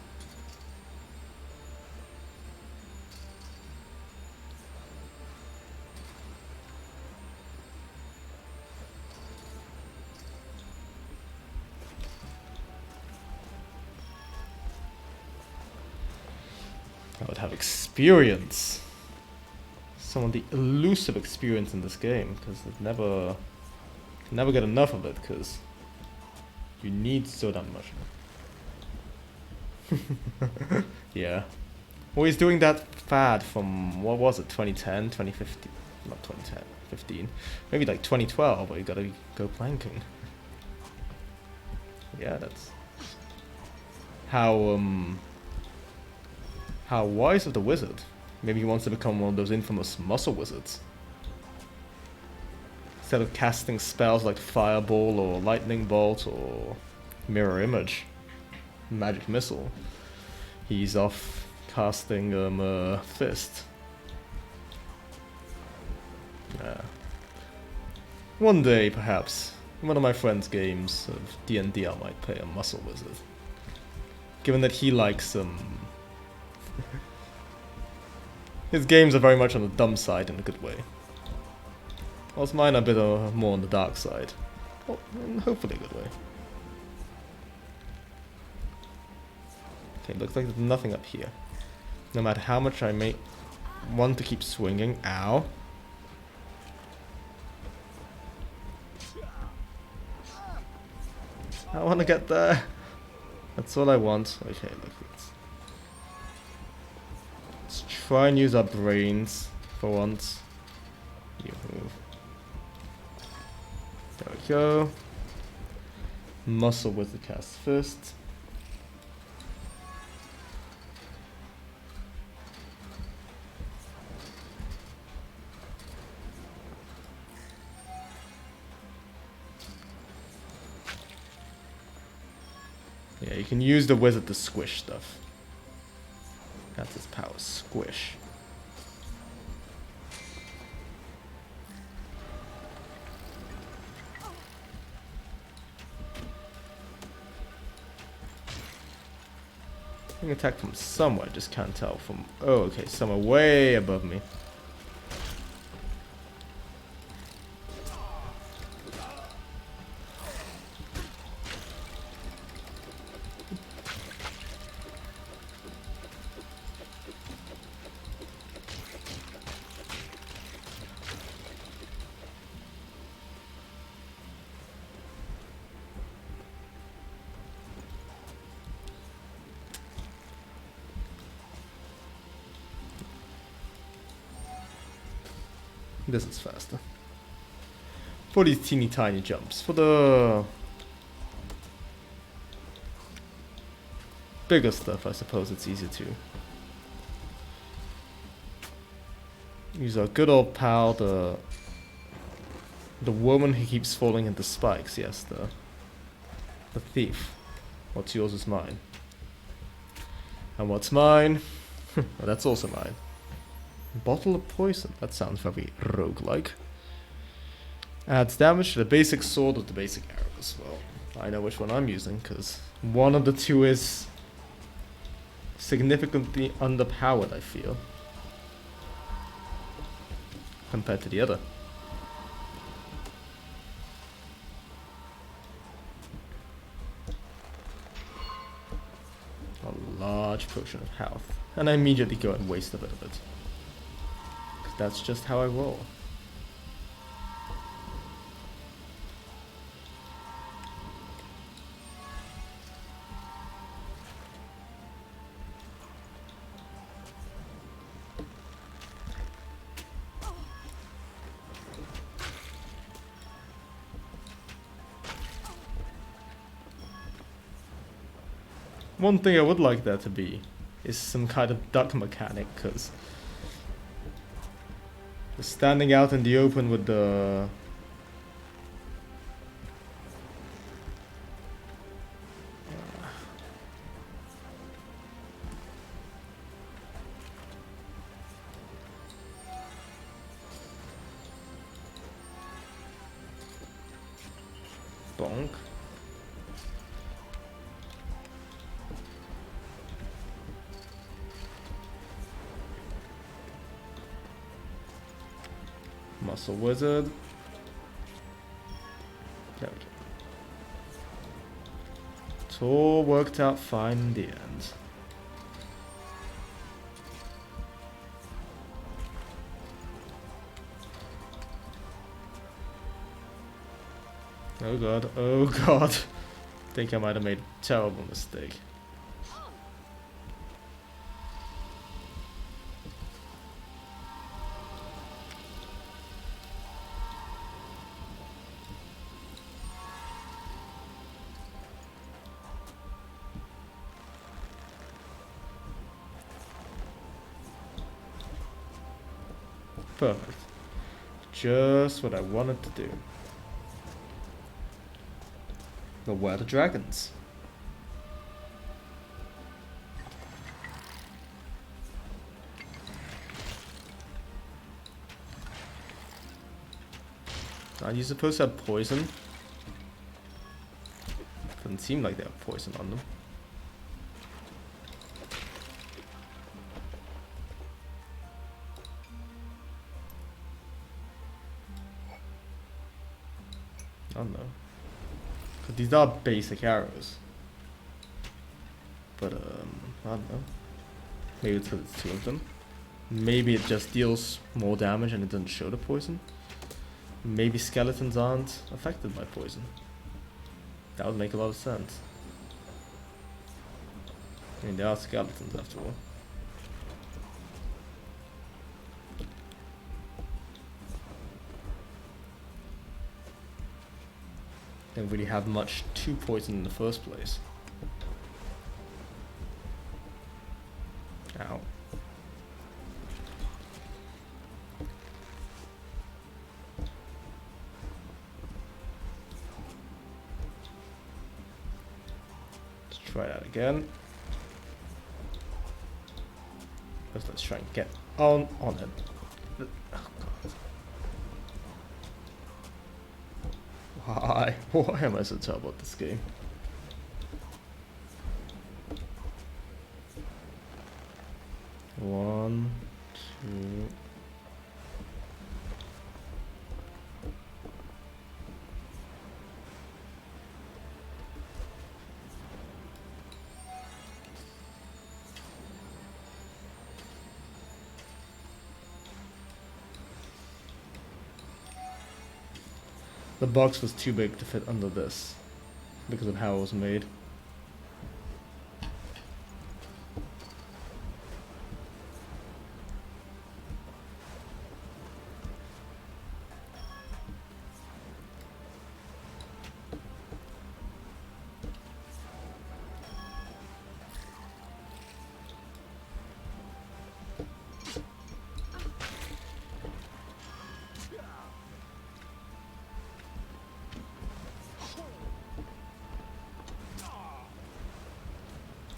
I would have experience. Some of the elusive experience in this game, because it never get enough of it, because you need so damn much. Yeah. Well, he's doing that fad from, what was it, 2010, 2015? Not 2010, 15. Maybe like 2012, where you gotta go planking. Yeah, that's how wise of the wizard. Maybe he wants to become one of those infamous muscle wizards. Instead of casting spells like Fireball or Lightning Bolt or Mirror Image, Magic Missile, he's off casting Fist. One day, perhaps, in one of my friend's games of D&D, I might play a muscle wizard. Given that he likes his games are very much on the dumb side in a good way. Whilst mine are a bit more on the dark side. Well, hopefully a good way. Okay, looks like there's nothing up here. No matter how much I may want to keep swinging. Ow. I want to get there. That's all I want. Okay, look. Let's try and use our brains for once. You move. There we go. Muscle with the cast first. Yeah, you can use the wizard to squish stuff. That's his power, squish. I can attack from somewhere, just can't tell from... Oh, okay, somewhere way above me. This is faster. For these teeny tiny jumps. For the bigger stuff, I suppose it's easier to use our good old pal, the woman who keeps falling into spikes. Yes, the thief. What's yours is mine. And what's mine? Well, that's also mine. Bottle of poison. That sounds very roguelike. Adds damage to the basic sword with the basic arrows. Well, I know which one I'm using, because one of the two is significantly underpowered, I feel, compared to the other. A large potion of health. And I immediately go and waste a bit of it. That's just how I roll. One thing I would like there to be is some kind of duck mechanic, because standing out in the open with the bonk. Muscle wizard. There we go. It all worked out fine in the end. Oh god, oh god. I think I might have made a terrible mistake. Perfect. Just what I wanted to do. But where are the dragons? Are you supposed to have poison? Doesn't seem like they have poison on them. I don't know. Because these are basic arrows. But, I don't know. Maybe it's because it's two of them. Maybe it just deals more damage and it doesn't show the poison. Maybe skeletons aren't affected by poison. That would make a lot of sense. I mean, they are skeletons after all. Didn't really have much to poison in the first place. Ow. Let's try that again. First, let's try and get on it. Oh god. Why? Why am I so terrible at this game? One, two. The box was too big to fit under this because of how it was made.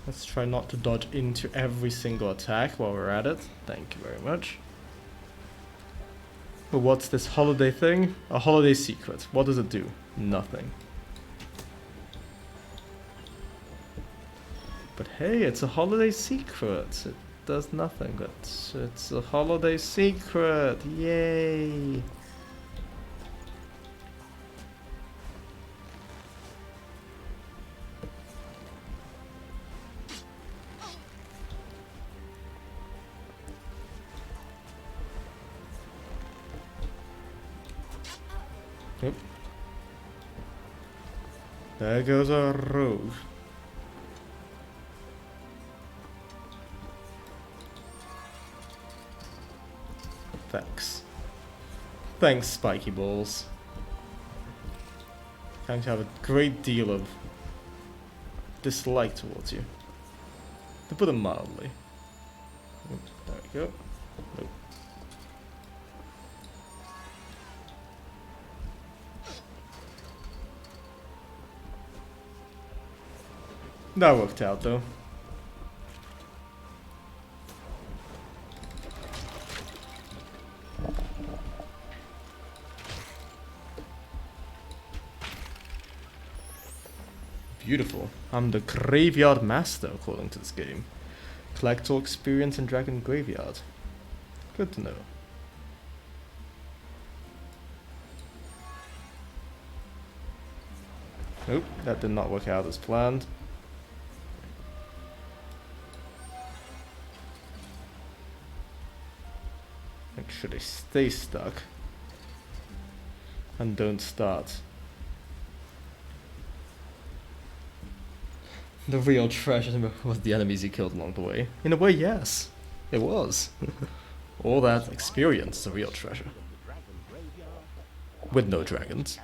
Let's try not to dodge into every single attack while we're at it. Thank you very much. But what's this holiday thing? A holiday secret. What does it do? Nothing. But hey, it's a holiday secret. It does nothing, but it's a holiday secret. Yay! Yep. There goes our rogue. Thanks. Thanks, spiky balls. Going to have a great deal of dislike towards you. To put it mildly. Oops, there we go. Nope. That worked out though. Beautiful. I'm the Graveyard Master according to this game. Collect all experience in Dragon Graveyard. Good to know. Nope, that did not work out as planned. Make sure they stay stuck and don't start. The real treasure was the enemies you killed along the way. In a way, yes, it was. All that experience is a real treasure. With no dragons.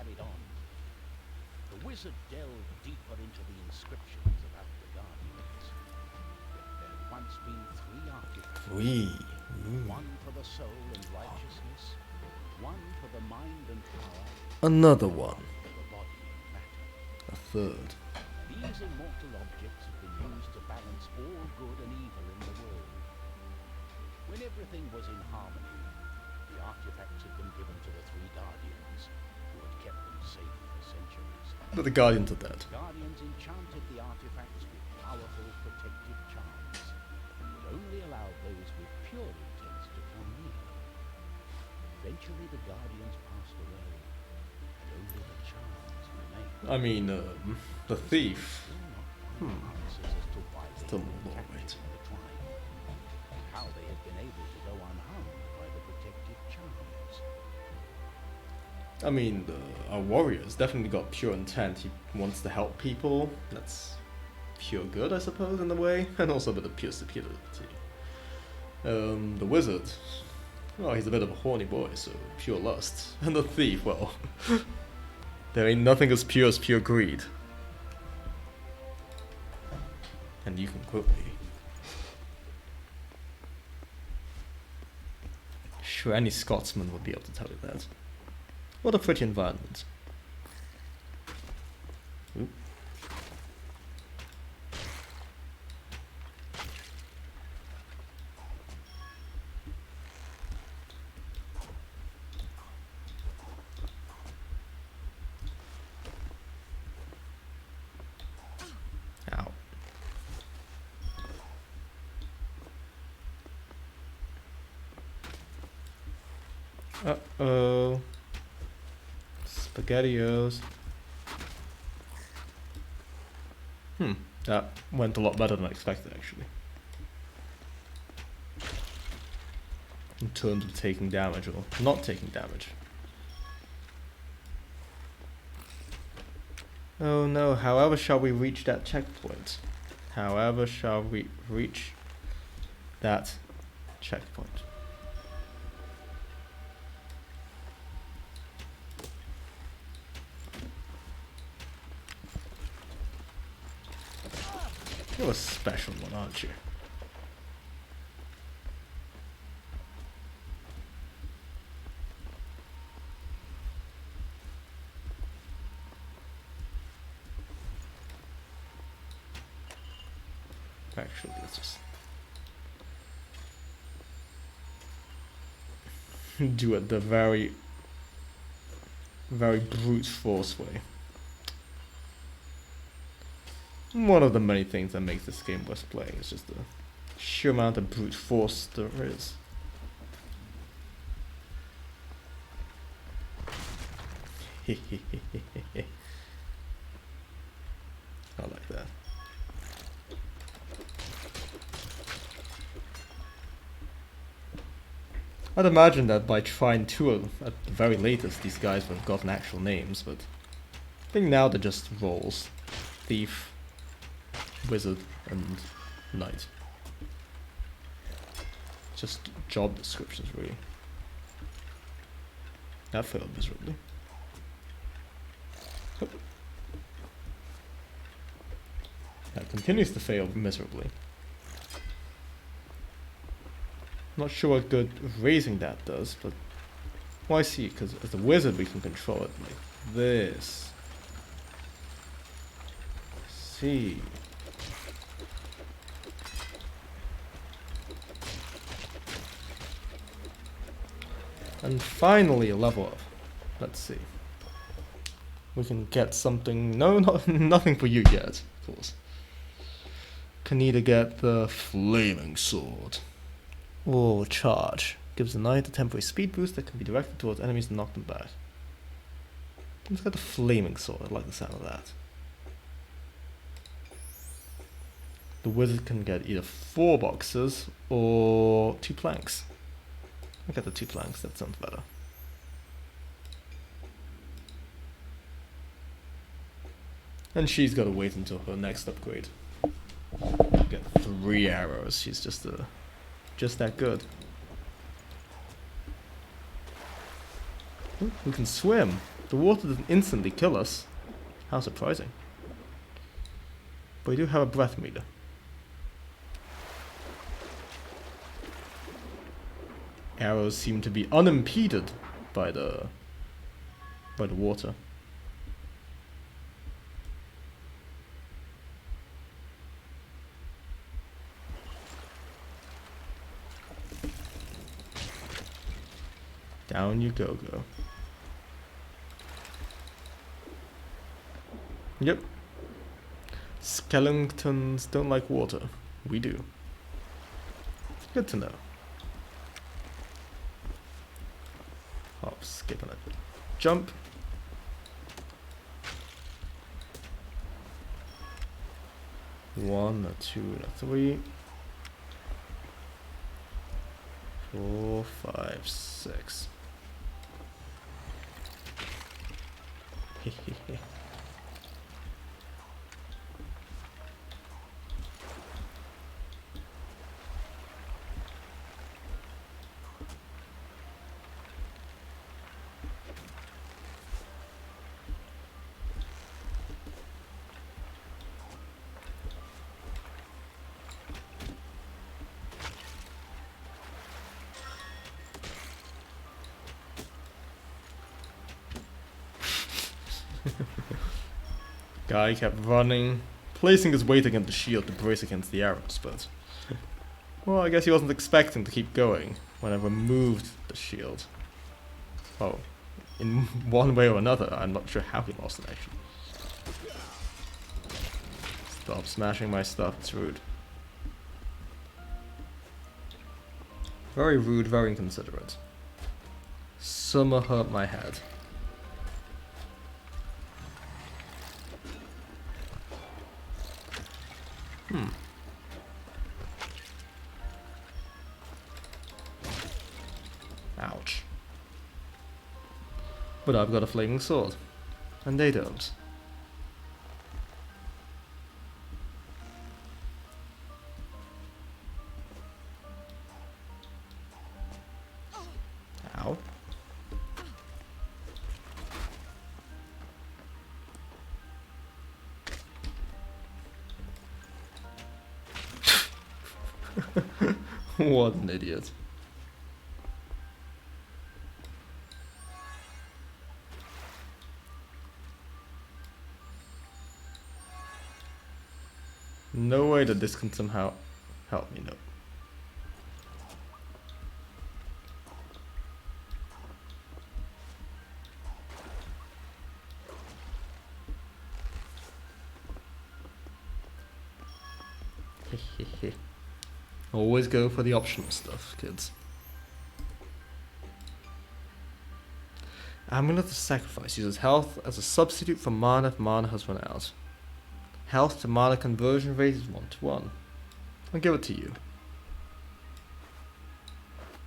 The wizard delved deeper into the inscriptions about the Guardians. There had once been 3 artifacts. One for the soul and righteousness, one for the mind and power, Another one. for the body and matter. A third. These immortal objects have been used to balance all good and evil in the world. When everything was in harmony, the artifacts had been given to the 3 guardians, who had kept them safe for centuries. But the Guardians are dead. Guardians enchanted the artifacts with powerful protective charms, and would only allow those with pure intents to come near. Eventually the Guardians passed away, and only the charms remained. I mean, the thief. Answers as to why they Still had more been right. captured in the Trine, and how they had been able to go unharmed by the protective charms. I mean, our warrior's definitely got pure intent. He wants to help people. That's pure good, I suppose, in a way. And also a bit of pure stupidity. The wizard. Well, he's a bit of a horny boy, so pure lust. And the thief, well, there ain't nothing as pure greed. And you can quote me. Sure, any Scotsman would be able to tell you that. What a pretty environment. Oop. Uh-oh. SpaghettiOs. That went a lot better than I expected, actually. In terms of taking damage or not taking damage. Oh no, however shall we reach that checkpoint? However shall we reach that checkpoint? You're a special one, aren't you? Actually, let's just do it the very brute force way. One of the many things that makes this game worth playing is just the sheer amount of brute force there is. I like that. I'd imagine that by Trine 2, at the very latest, these guys would have gotten actual names, but I think now they're just roles. Thief, Wizard, and Knight. Just job descriptions, really. That failed miserably. That continues to fail miserably. Not sure what good raising that does, but well, I see, because as a wizard we can control it like this. See. And finally a level up. Let's see. We can get something. No, nothing for you yet, of course. Can either get the flaming sword or charge. Gives the knight a temporary speed boost that can be directed towards enemies and knock them back. Let's get the flaming sword. I like the sound of that. The wizard can get either 4 boxes or 2 planks. I'll get the 2 planks, that sounds better. And she's gotta wait until her next upgrade. Get 3 arrows, she's just that good. Ooh, we can swim. The water doesn't instantly kill us. How surprising. But we do have a breath meter. Arrows seem to be unimpeded by the water. Down you go. Yep. Skeletons don't like water. We do. Good to know. Hop, skip on it. Jump. One, a 2, and a 3. 4, 5, 6. Hehehe. Guy kept running, placing his weight against the shield to brace against the arrows, but well, I guess he wasn't expecting to keep going when I removed the shield. Oh, in one way or another, I'm not sure how he lost it actually. Stop smashing my stuff, it's rude. Very rude, very inconsiderate. Summer hurt my head. Ouch. But I've got a flaming sword. And they don't. Ow. What an idiot. No way that this can somehow help me, no. Always go for the optional stuff, kids. Amulet of Sacrifice uses health as a substitute for mana if mana has run out. Health to mana conversion rate is 1:1. I'll give it to you.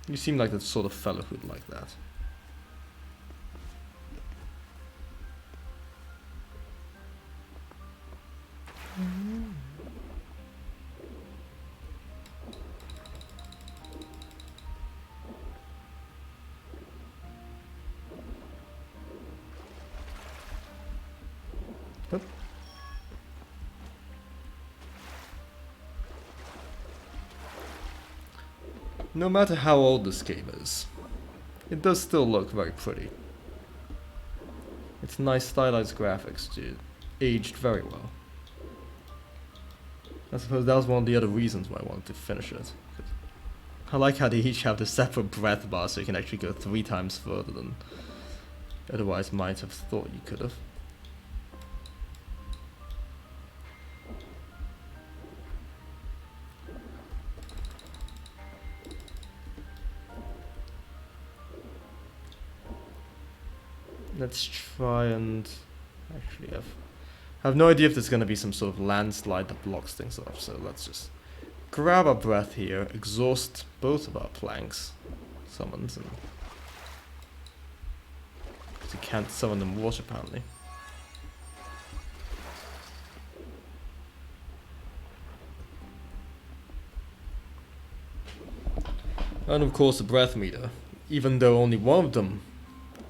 You seem like the sort of fellow who'd like that. Oop. No matter how old this game is, it does still look very pretty. It's nice stylized graphics, dude. Aged very well. I suppose that was one of the other reasons why I wanted to finish it. I like how they each have the separate breath bar so you can actually go 3 times further than otherwise might have thought you could have. Let's try and actually I have no idea if there's going to be some sort of landslide that blocks things off, so let's just grab our breath here, exhaust both of our planks, summons, and you can't summon them water apparently. And of course the breath meter, even though only one of them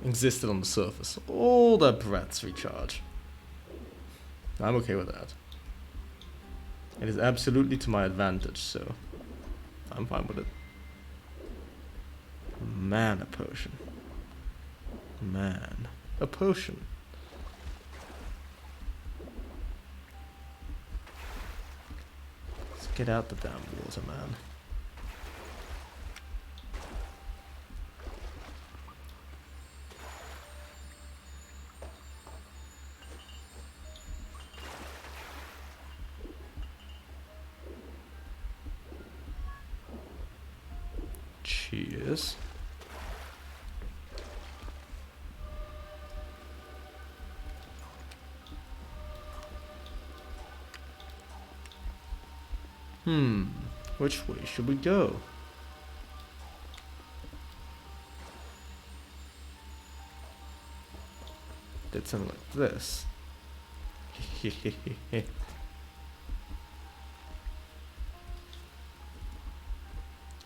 existed on the surface, all their breaths recharge. I'm okay with that. It is absolutely to my advantage, so I'm fine with it. Mana potion. Man, a potion. Let's get out the damn water, man. Cheers. Which way should we go? Did something like this.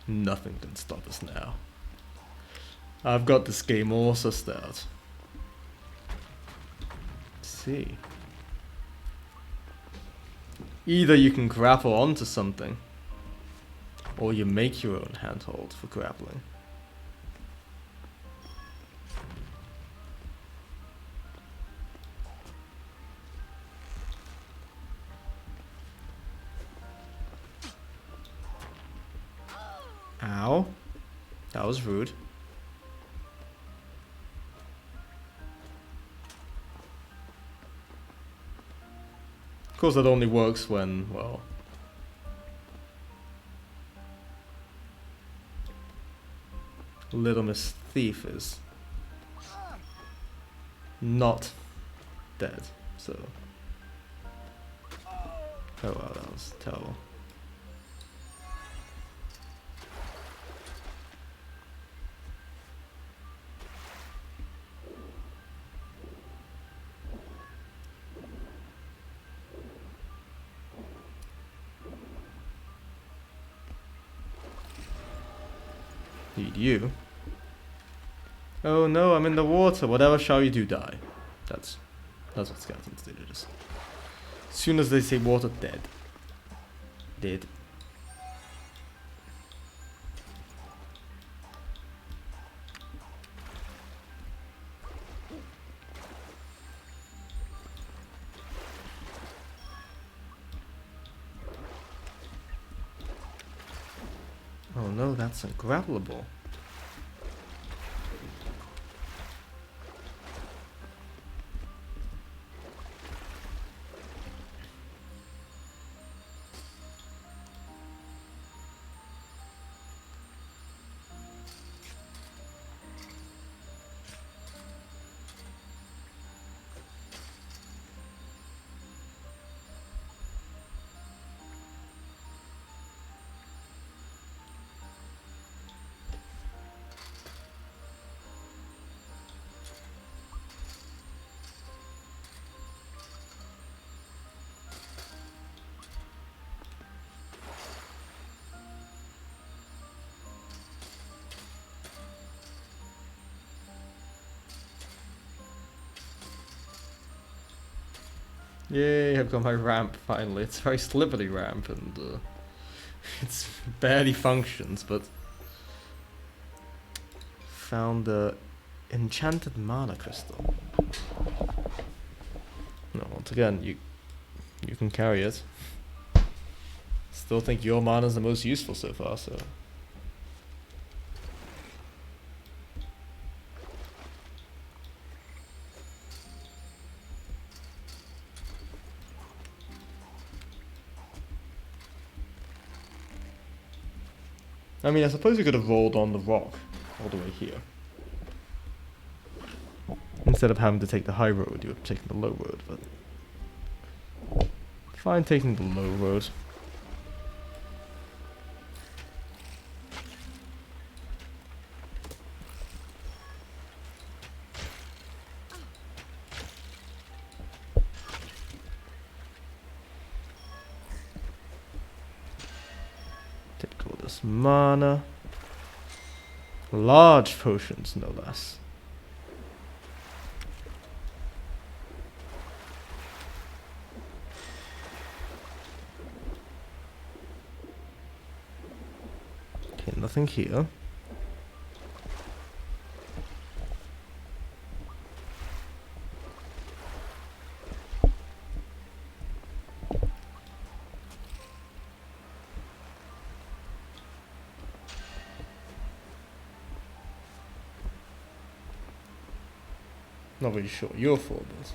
Nothing can stop us now. I've got this game all sussed out. Let's see. Either you can grapple onto something, or you make your own handhold for grappling. Ow. That was rude. Of course that only works when, well, Little Miss Thief is not dead. So. Oh wow, that was terrible. Need you. Oh no, I'm in the water. Whatever shall you do, die. That's what skeletons do. Just as soon as they say water, dead. Dead. Oh no, that's ungrabbable. Yay, I've got my ramp finally. It's a very slippery ramp and it's barely functions, but found the enchanted mana crystal. No, once again, you can carry it. Still think your mana is the most useful so far, so. I mean, I suppose you could have rolled on the rock all the way here. Instead of having to take the high road, you would have taken the low road, but fine taking the low road. Take all this mana. Large potions, no less. Okay, nothing here. Not really sure what you're for, but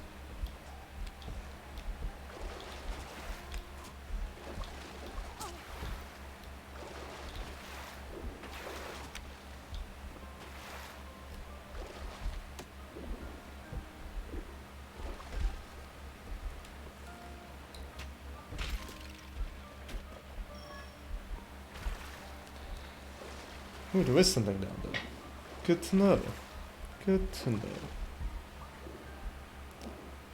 ooh, there is something down there. Good to know. Good to know.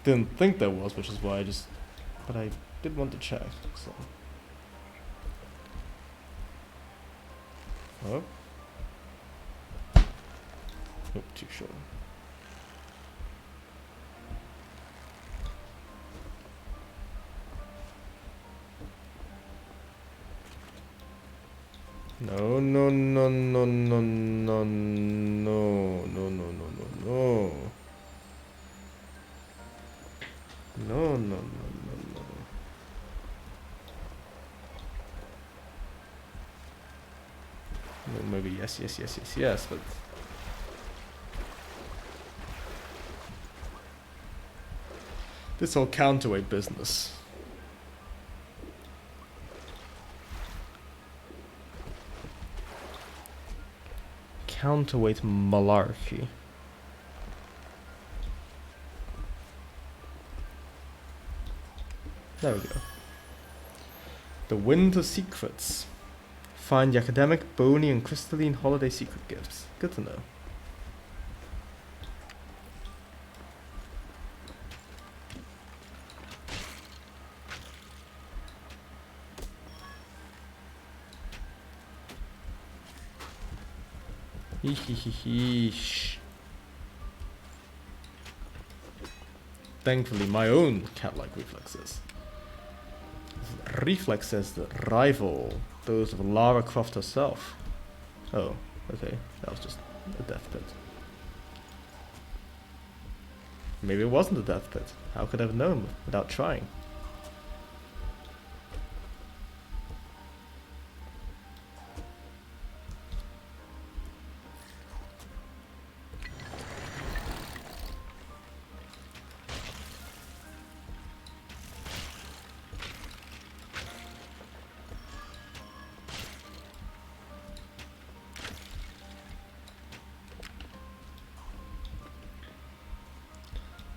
Didn't think there was, which is why but I did want to check, so. Oh. Oh, too short. No, no, no, no, no, no, no, no, no, no, no, no. No, no, no, no, no. No, maybe yes, yes, yes, yes, yes, but this whole counterweight business. Counterweight malarkey. There we go. The Winter Secrets. Find the academic, bony, and crystalline holiday secret gifts. Good to know. Hehehehe. Thankfully, my own cat-like reflexes. Reflexes that rival those of Lara Croft herself. Oh, okay. That was just a death pit. Maybe it wasn't a death pit. How could I have known without trying?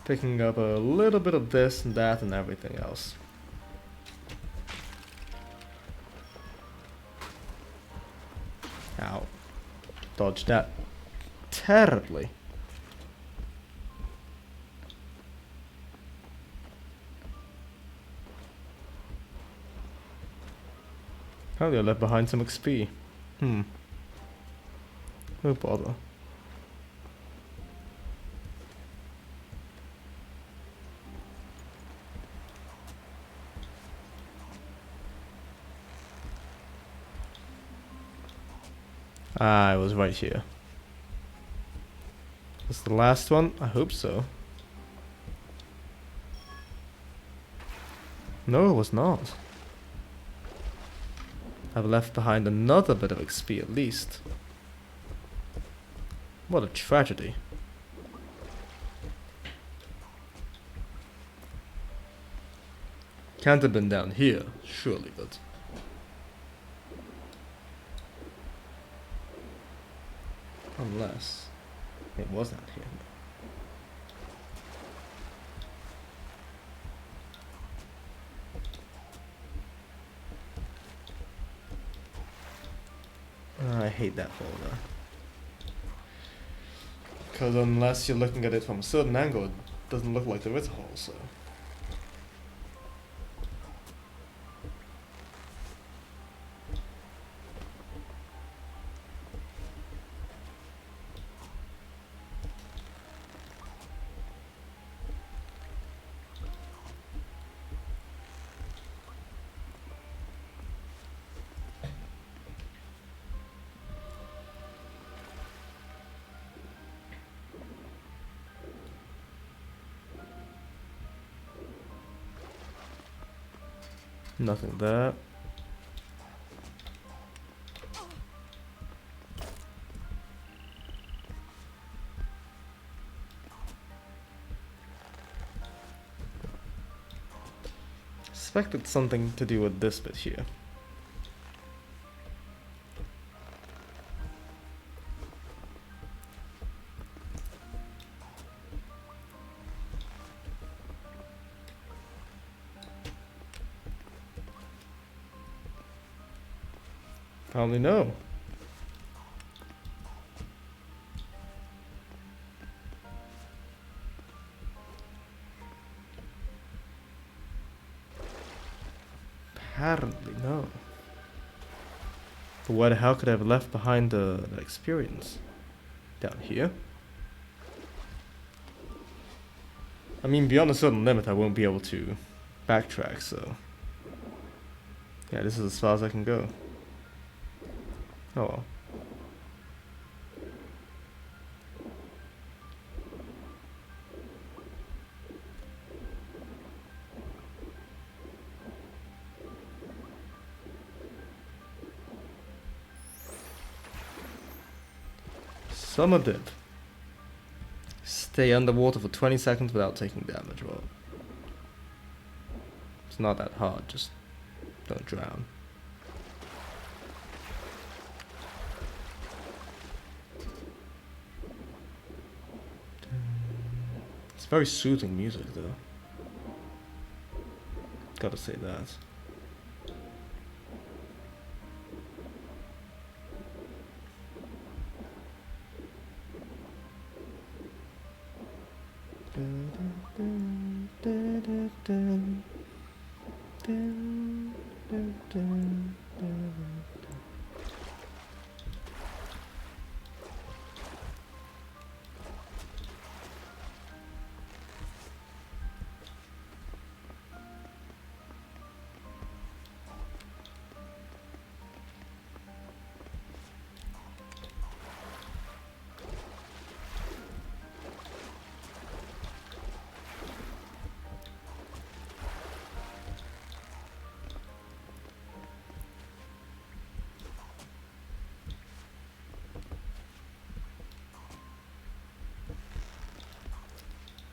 Picking up a little bit of this and that and everything else. Ow. Dodged that terribly. Apparently I left behind some XP. No bother. Ah, it was right here. This the last one? I hope so. No, it was not. I've left behind another bit of XP at least. What a tragedy. Can't have been down here, surely, but... Unless it was out here. I hate that folder. Because unless you're looking at it from a certain angle, it doesn't look like there is a hole, so... Nothing there. Suspect it's something to do with this bit here. Probably no. Apparently no. But where the hell could I have left behind the experience? Down here? I mean, beyond a certain limit I won't be able to backtrack, so... Yeah, this is as far as I can go. Oh well. Summer dip. Stay underwater for 20 seconds without taking damage. Well, it's not that hard, just don't drown. It's very soothing music though. Gotta say that.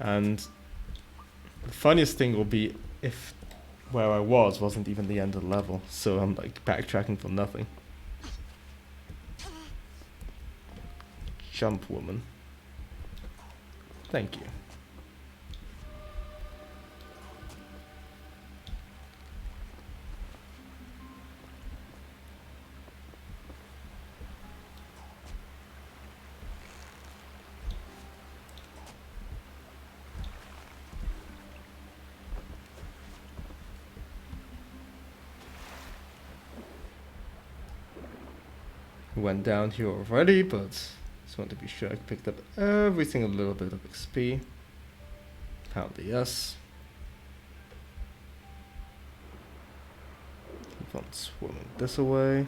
And the funniest thing will be if where I was wasn't even the end of the level, so I'm like backtracking for nothing. Jump, woman. Thank you. Went down here already, but just want to be sure I picked up every single little bit of XP. Found the yes. Keep on swimming this away.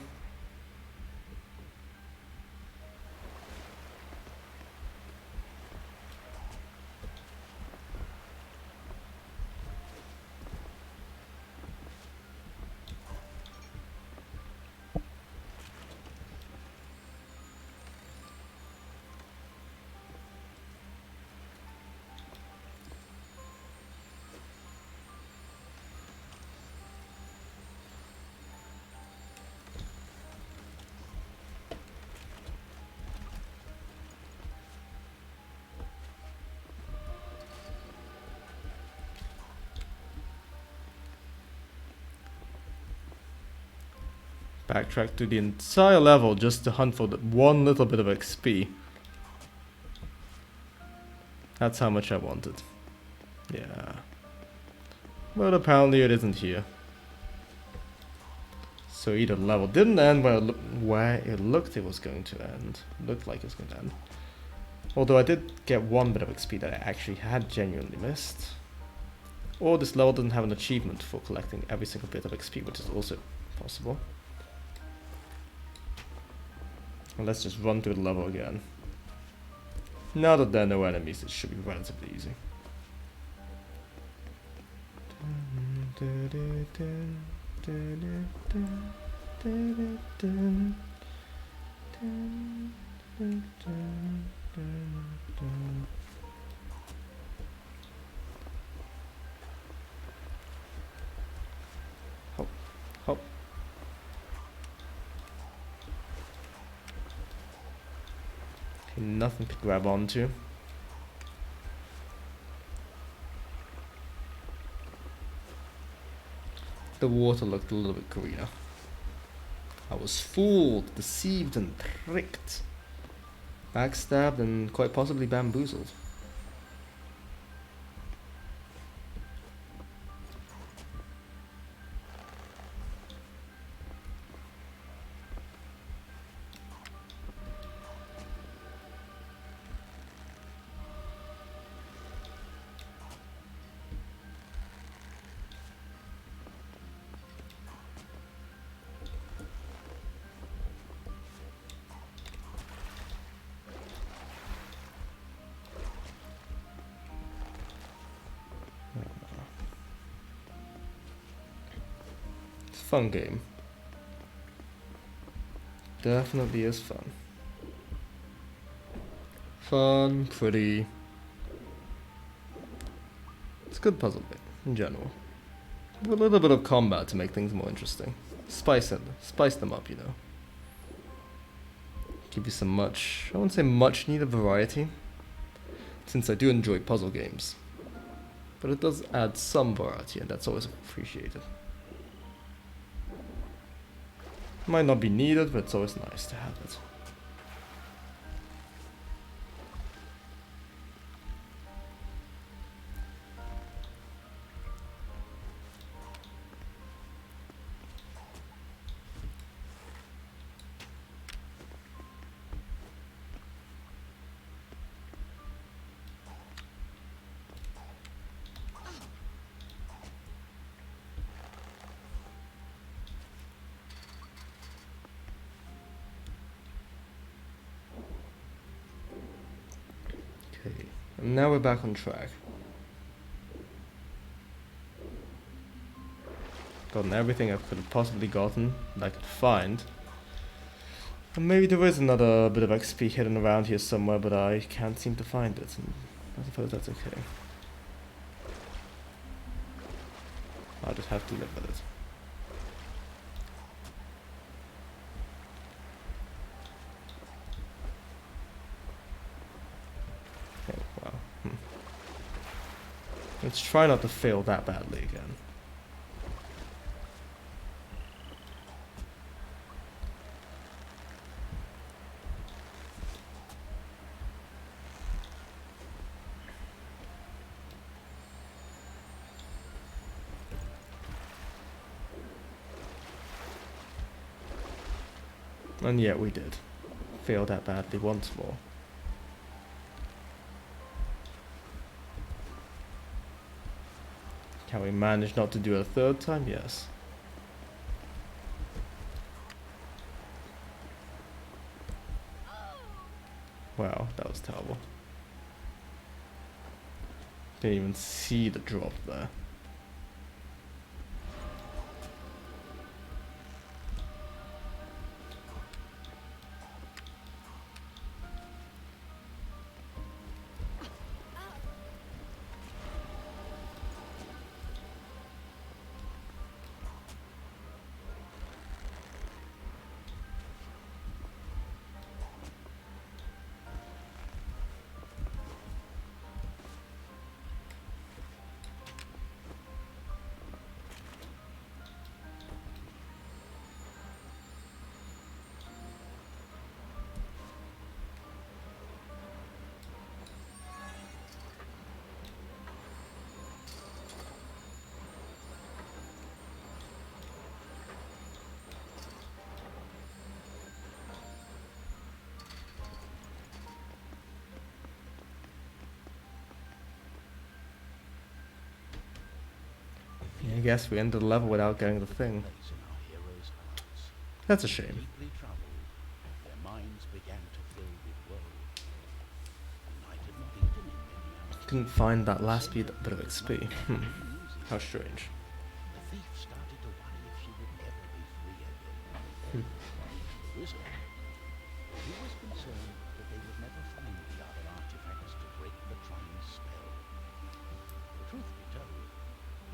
Backtrack to the entire level just to hunt for that one little bit of XP. That's how much I wanted. Yeah. But apparently it isn't here. So either the level didn't end where it looked it was going to end. Looked like it was going to end. Although I did get one bit of XP that I actually had genuinely missed. Or this level doesn't have an achievement for collecting every single bit of XP, which is also possible. Well, let's just run through the level again. Now that there are no enemies, it should be relatively easy. Hop, hop. Nothing to grab onto. The water looked a little bit greener. I was fooled, deceived and tricked. Backstabbed and quite possibly bamboozled. Fun game. Definitely is fun. Fun, pretty. It's a good puzzle game in general. With a little bit of combat to make things more interesting. Spice them up, you know. Give you some much, I wouldn't say much needed variety, since I do enjoy puzzle games. But it does add some variety, and that's always appreciated. Might not be needed, but it's always nice to have it. Okay, and now we're back on track. Gotten everything I could have possibly gotten, that I could find. And maybe there is another bit of XP hidden around here somewhere, but I can't seem to find it. And I suppose that's okay. I'll just have to live with it. Okay, wow. Let's try not to fail that badly again. And yet we did. Fail that badly once more. Can we manage not to do it a third time? Yes. Wow, that was terrible. Didn't even see the drop there. I guess we ended the level without getting the thing. Place in our heroes' hearts. That's a shame. Deeply troubled, their minds began to fill with woe. The night had not eaten in many hours. Couldn't find that last bit of XP. How strange. The thief started to worry if she would ever be free again. The wizard, he was concerned that they would never find the other artifacts to break the Trine's spell. The truth be told,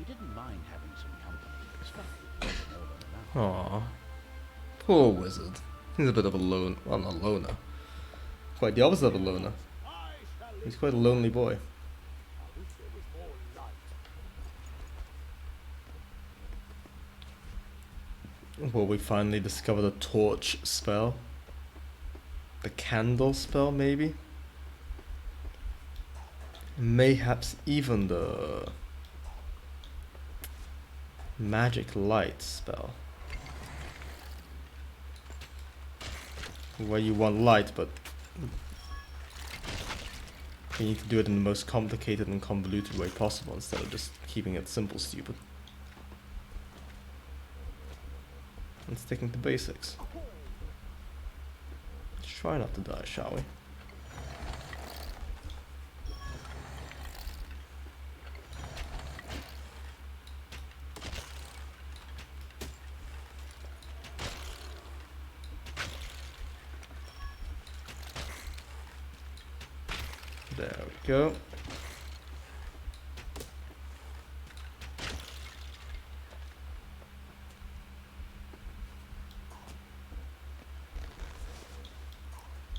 he didn't mind having some company, especially more than enough. Aww. Poor wizard. He's a bit of a lone... well, not loner. Quite the opposite of a loner. I shall He's quite a lonely boy. I wish there was more light. Will we finally discover the torch spell? The candle spell, maybe? Mayhaps even the... magic light spell. Where you want light, but you need to do it in the most complicated and convoluted way possible instead of just keeping it simple stupid. And sticking to basics. Let's try not to die, shall we? There we go.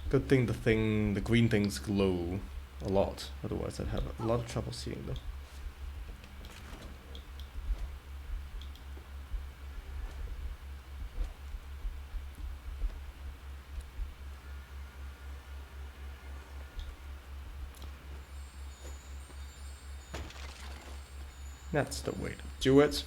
Good thing the green things glow a lot, otherwise I'd have a lot of trouble seeing them. That's the way to do it.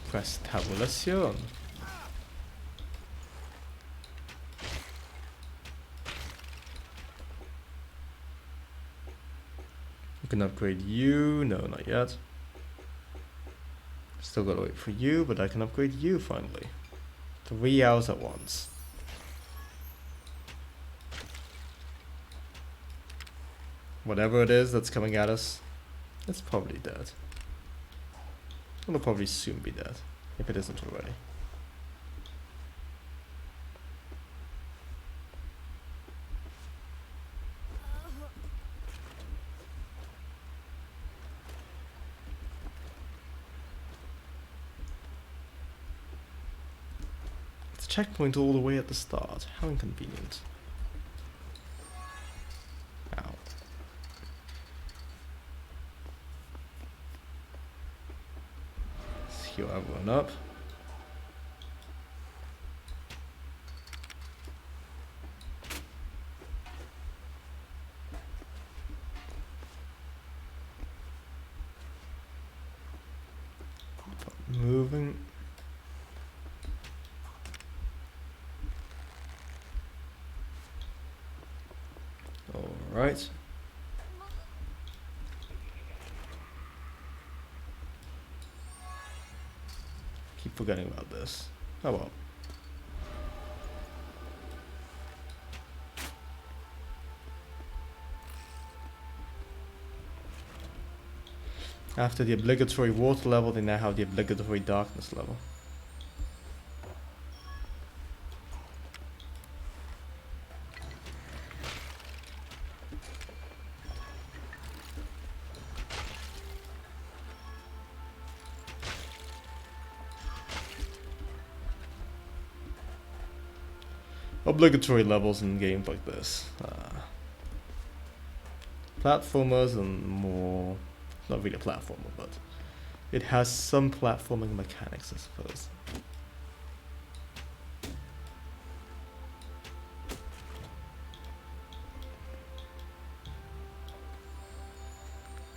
Press tabulación. We can upgrade you. No, not yet. Still gotta wait for you, but I can upgrade you finally. 3 hours at once. Whatever it is that's coming at us, it's probably dead. It'll probably soon be dead, if it isn't already. It's a checkpoint all the way at the start. How inconvenient. Ow. Let's heal everyone up. Moving. All right. Keep forgetting about this. Oh well. After the obligatory water level, they now have the obligatory darkness level. Obligatory levels in games like this. Platformers and more... Not really a platformer, but it has some platforming mechanics, I suppose.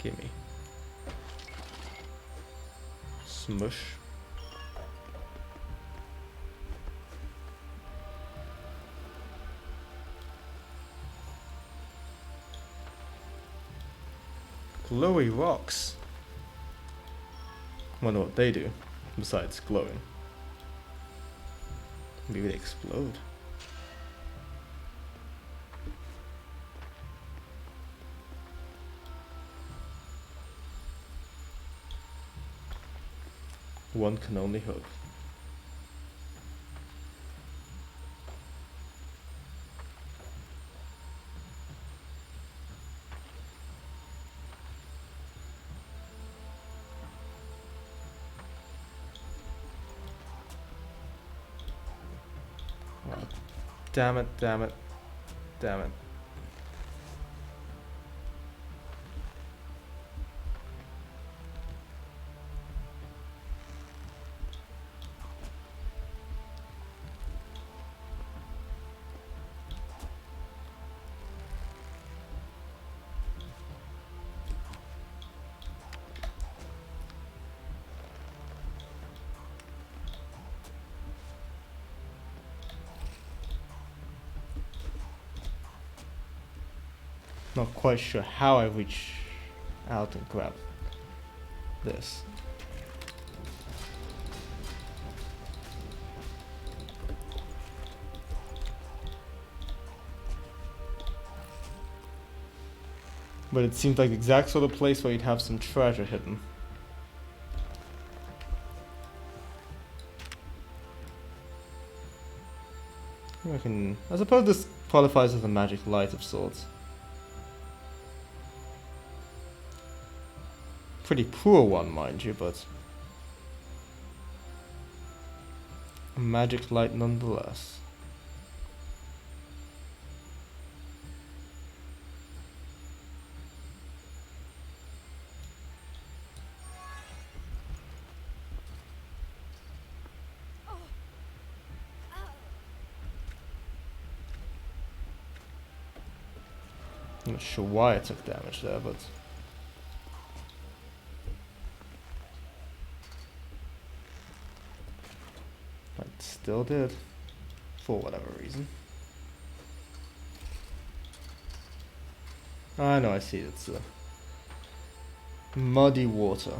Gimme. Smush. Glowy rocks. Wonder what they do, besides glowing. Maybe they explode. One can only hope. Damn it, damn it, damn it. Not quite sure how I reach out and grab this. But it seems like the exact sort of place where you'd have some treasure hidden. I suppose this qualifies as a magic light of sorts. Pretty poor one, mind you, but A magic light nonetheless. I'm not sure why I took damage there, but I still did, for whatever reason. I know, I see, it's muddy water.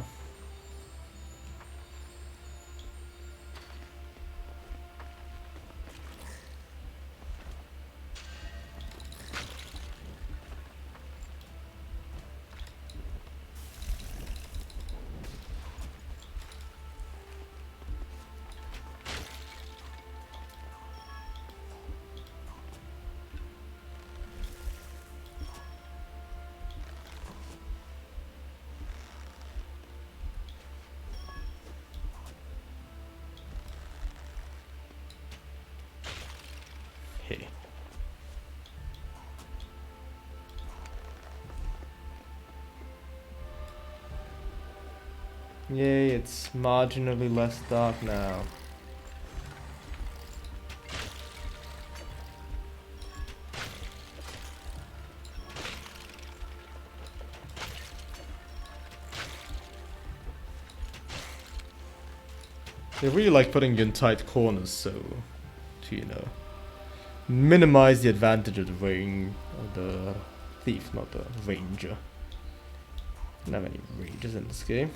Hey. Yay, it's marginally less dark now. They really like putting you in tight corners, so to, you know, minimize the advantage of the thief, not the ranger. Don't have any rangers in this game.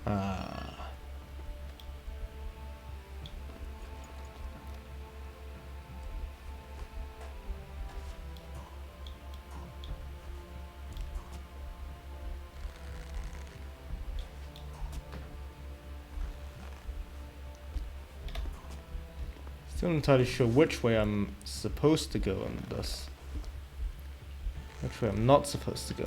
Ah. Still not entirely sure which way I'm supposed to go on this. Which way I'm not supposed to go.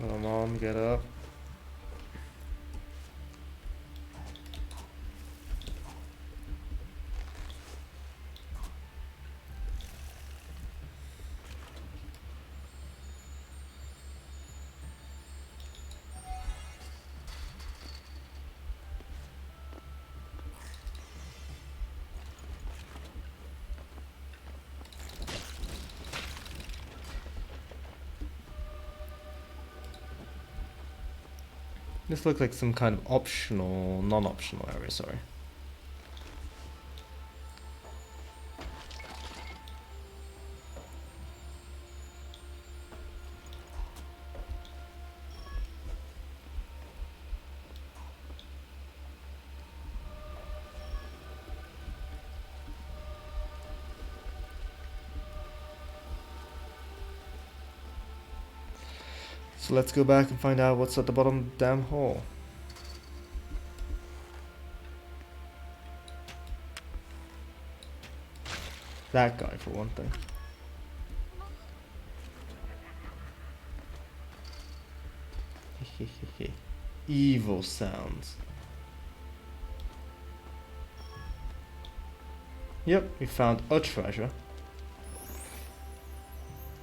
Come on, get up. This looks like some kind of optional, non-optional area, sorry. So let's go back and find out what's at the bottom of the damn hole. That guy, for one thing. Evil sounds. Yep, we found a treasure.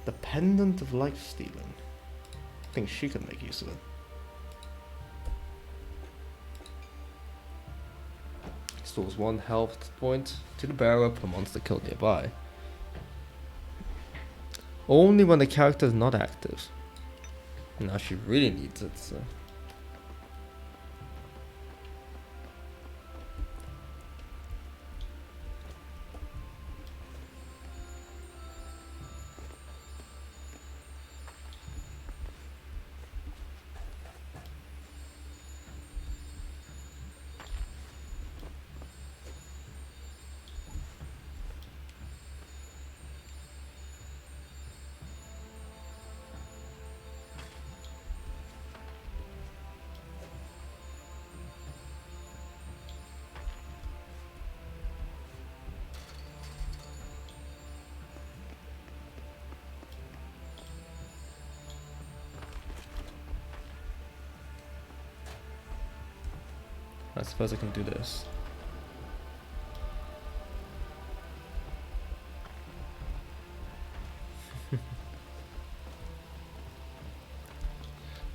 The Pendant of Life Stealing. I think she could make use of it. Stores 1 health point to the bearer per monster killed nearby. Only when the character is not active. Now she really needs it, so. I suppose I can do this.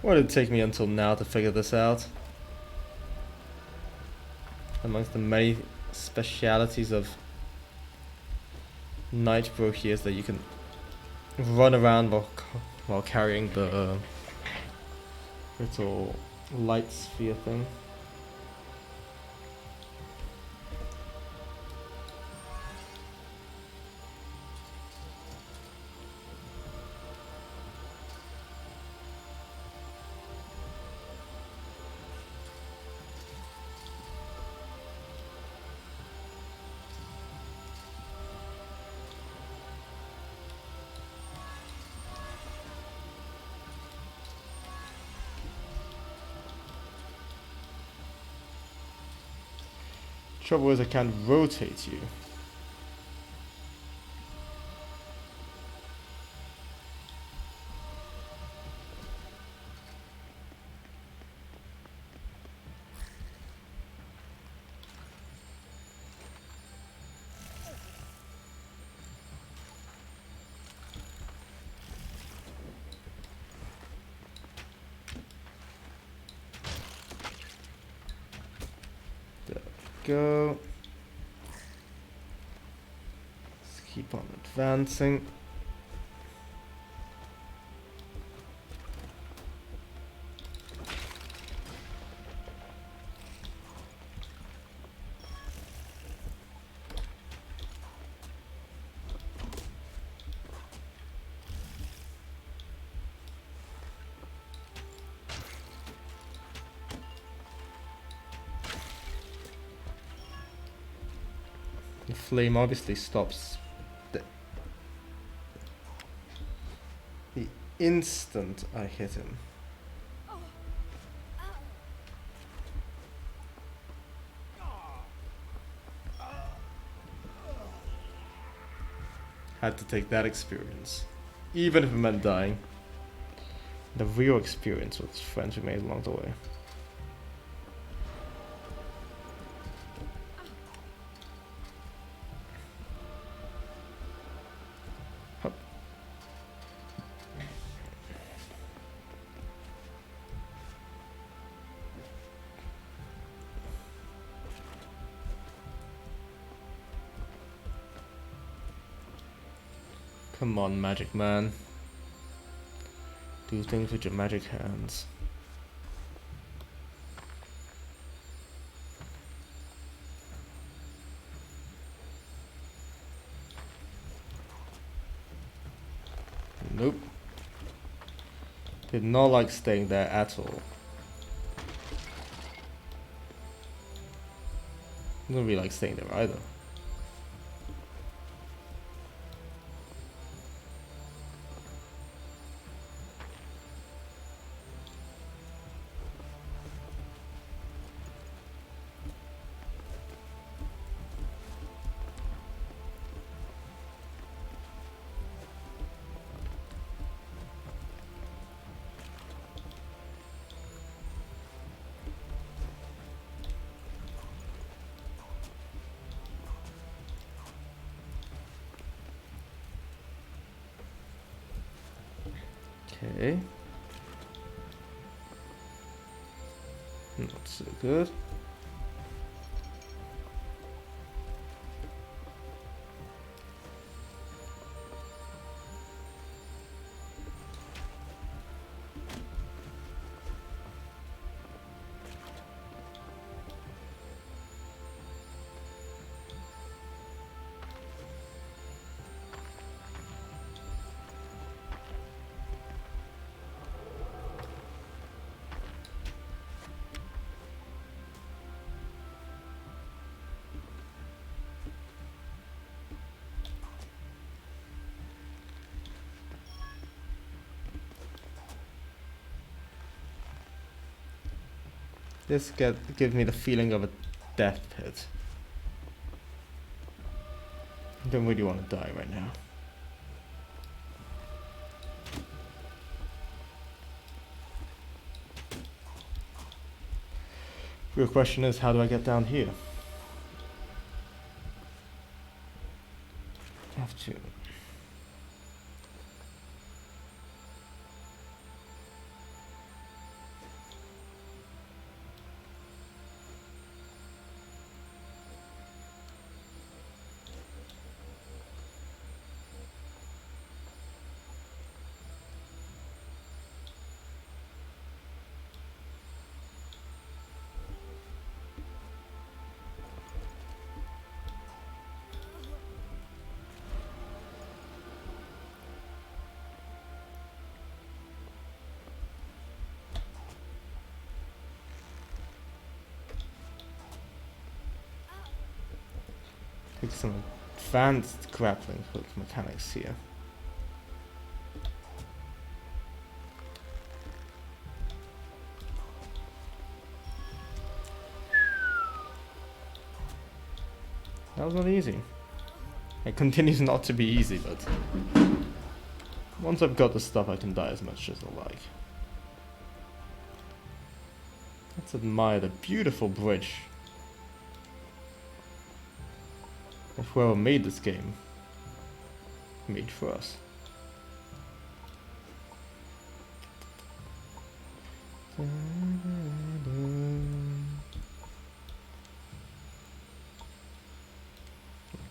Why did it take me until now to figure this out? Amongst the many specialities of Nightbro here is that you can run around while carrying the little light sphere thing. Trouble is I can't rotate you. Go. Let's keep on advancing. The flame obviously stops the instant I hit him. Had to take that experience, even if it meant dying. The real experience with friends we made along the way. Come on, magic man. Do things with your magic hands. Nope. Did not like staying there at all. Don't really like staying there either. Okay. Not so good. This gives me the feeling of a death pit. I don't really want to die right now. Real question is, how do I get down here? I have to. Take some advanced grappling hook mechanics here. That was not easy. It continues not to be easy, but once I've got the stuff, I can die as much as I like. Let's admire the beautiful bridge. If whoever made this game made for us. Come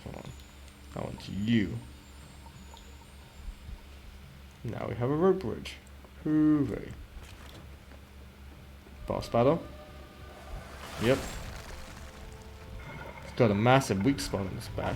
on. I want you. Now we have a rope bridge. Hooray. Boss battle. Yep. It's got a massive weak spot in this back.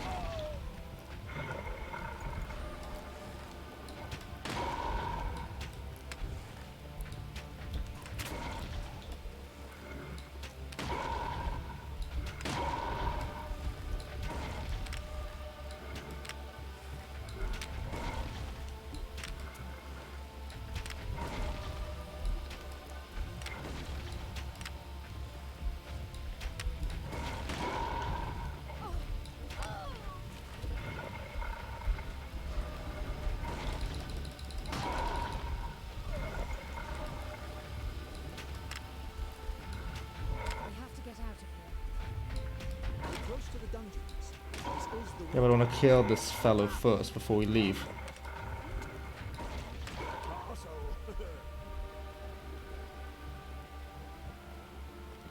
Yeah, but I want to kill this fellow first before we leave.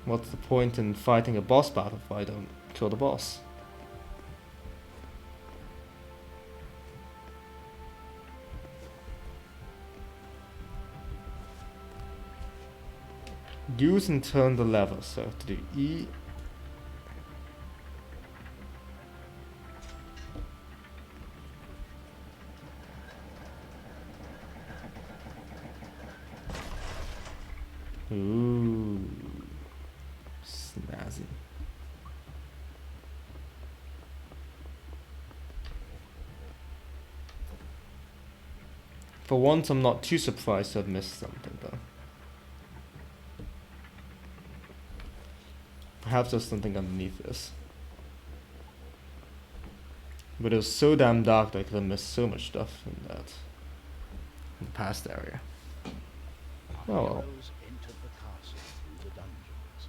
What's the point in fighting a boss battle if I don't kill the boss? Use and turn the lever, so to do E. Ooh, snazzy. For once, I'm not too surprised to have missed something, though. Perhaps there's something underneath this. But it was so damn dark that I could have missed so much stuff in the past area. Oh well. Entered the castle through the dungeons.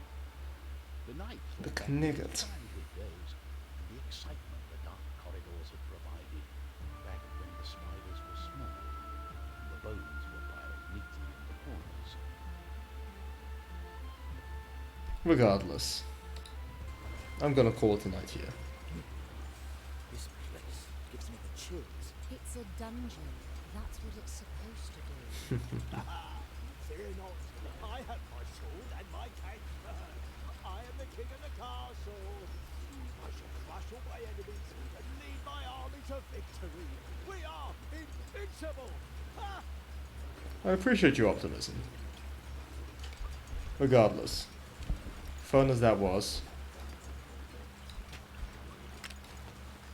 The night The thought back knigget. to childhood days and the excitement the dark corridors had provided back when the spiders were small and the bones were piled Regardless, I'm gonna call it a night here. This place gives me the chills. It's a dungeon. That's what it's supposed to do. Fear not. I have my sword and my cage burn. I am the king of the castle. I shall crush all my enemies and lead my army to victory. We are invincible. Ha! I appreciate your optimism. Regardless, fun as that was.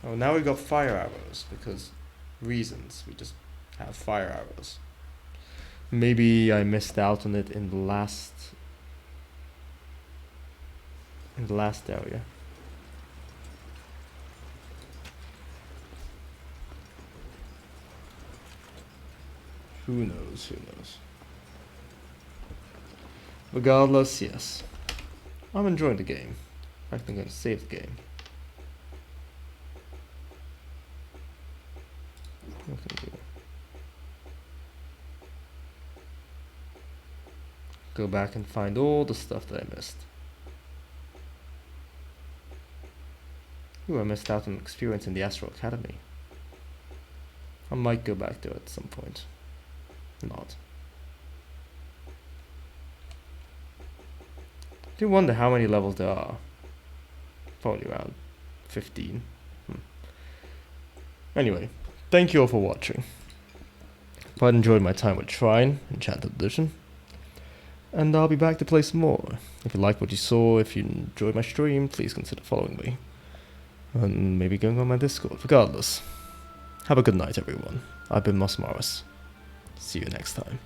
Oh, now we got fire arrows because reasons. We just have fire arrows. Maybe I missed out on it in the last area. Who knows? Who knows? Regardless, yes. I'm enjoying the game. In fact, I'm going to save the game. What can I do? Go back and find all the stuff that I missed. Ooh, I missed out on experience in the Astral Academy. I might go back to it at some point. Not. I do wonder how many levels there are. Probably around 15. Anyway, thank you all for watching. I enjoyed my time with Trine, Enchanted Edition. And I'll be back to play some more. If you liked what you saw, if you enjoyed my stream, please consider following me. And maybe going on my Discord. Regardless, have a good night everyone. I've been Moris. See you next time.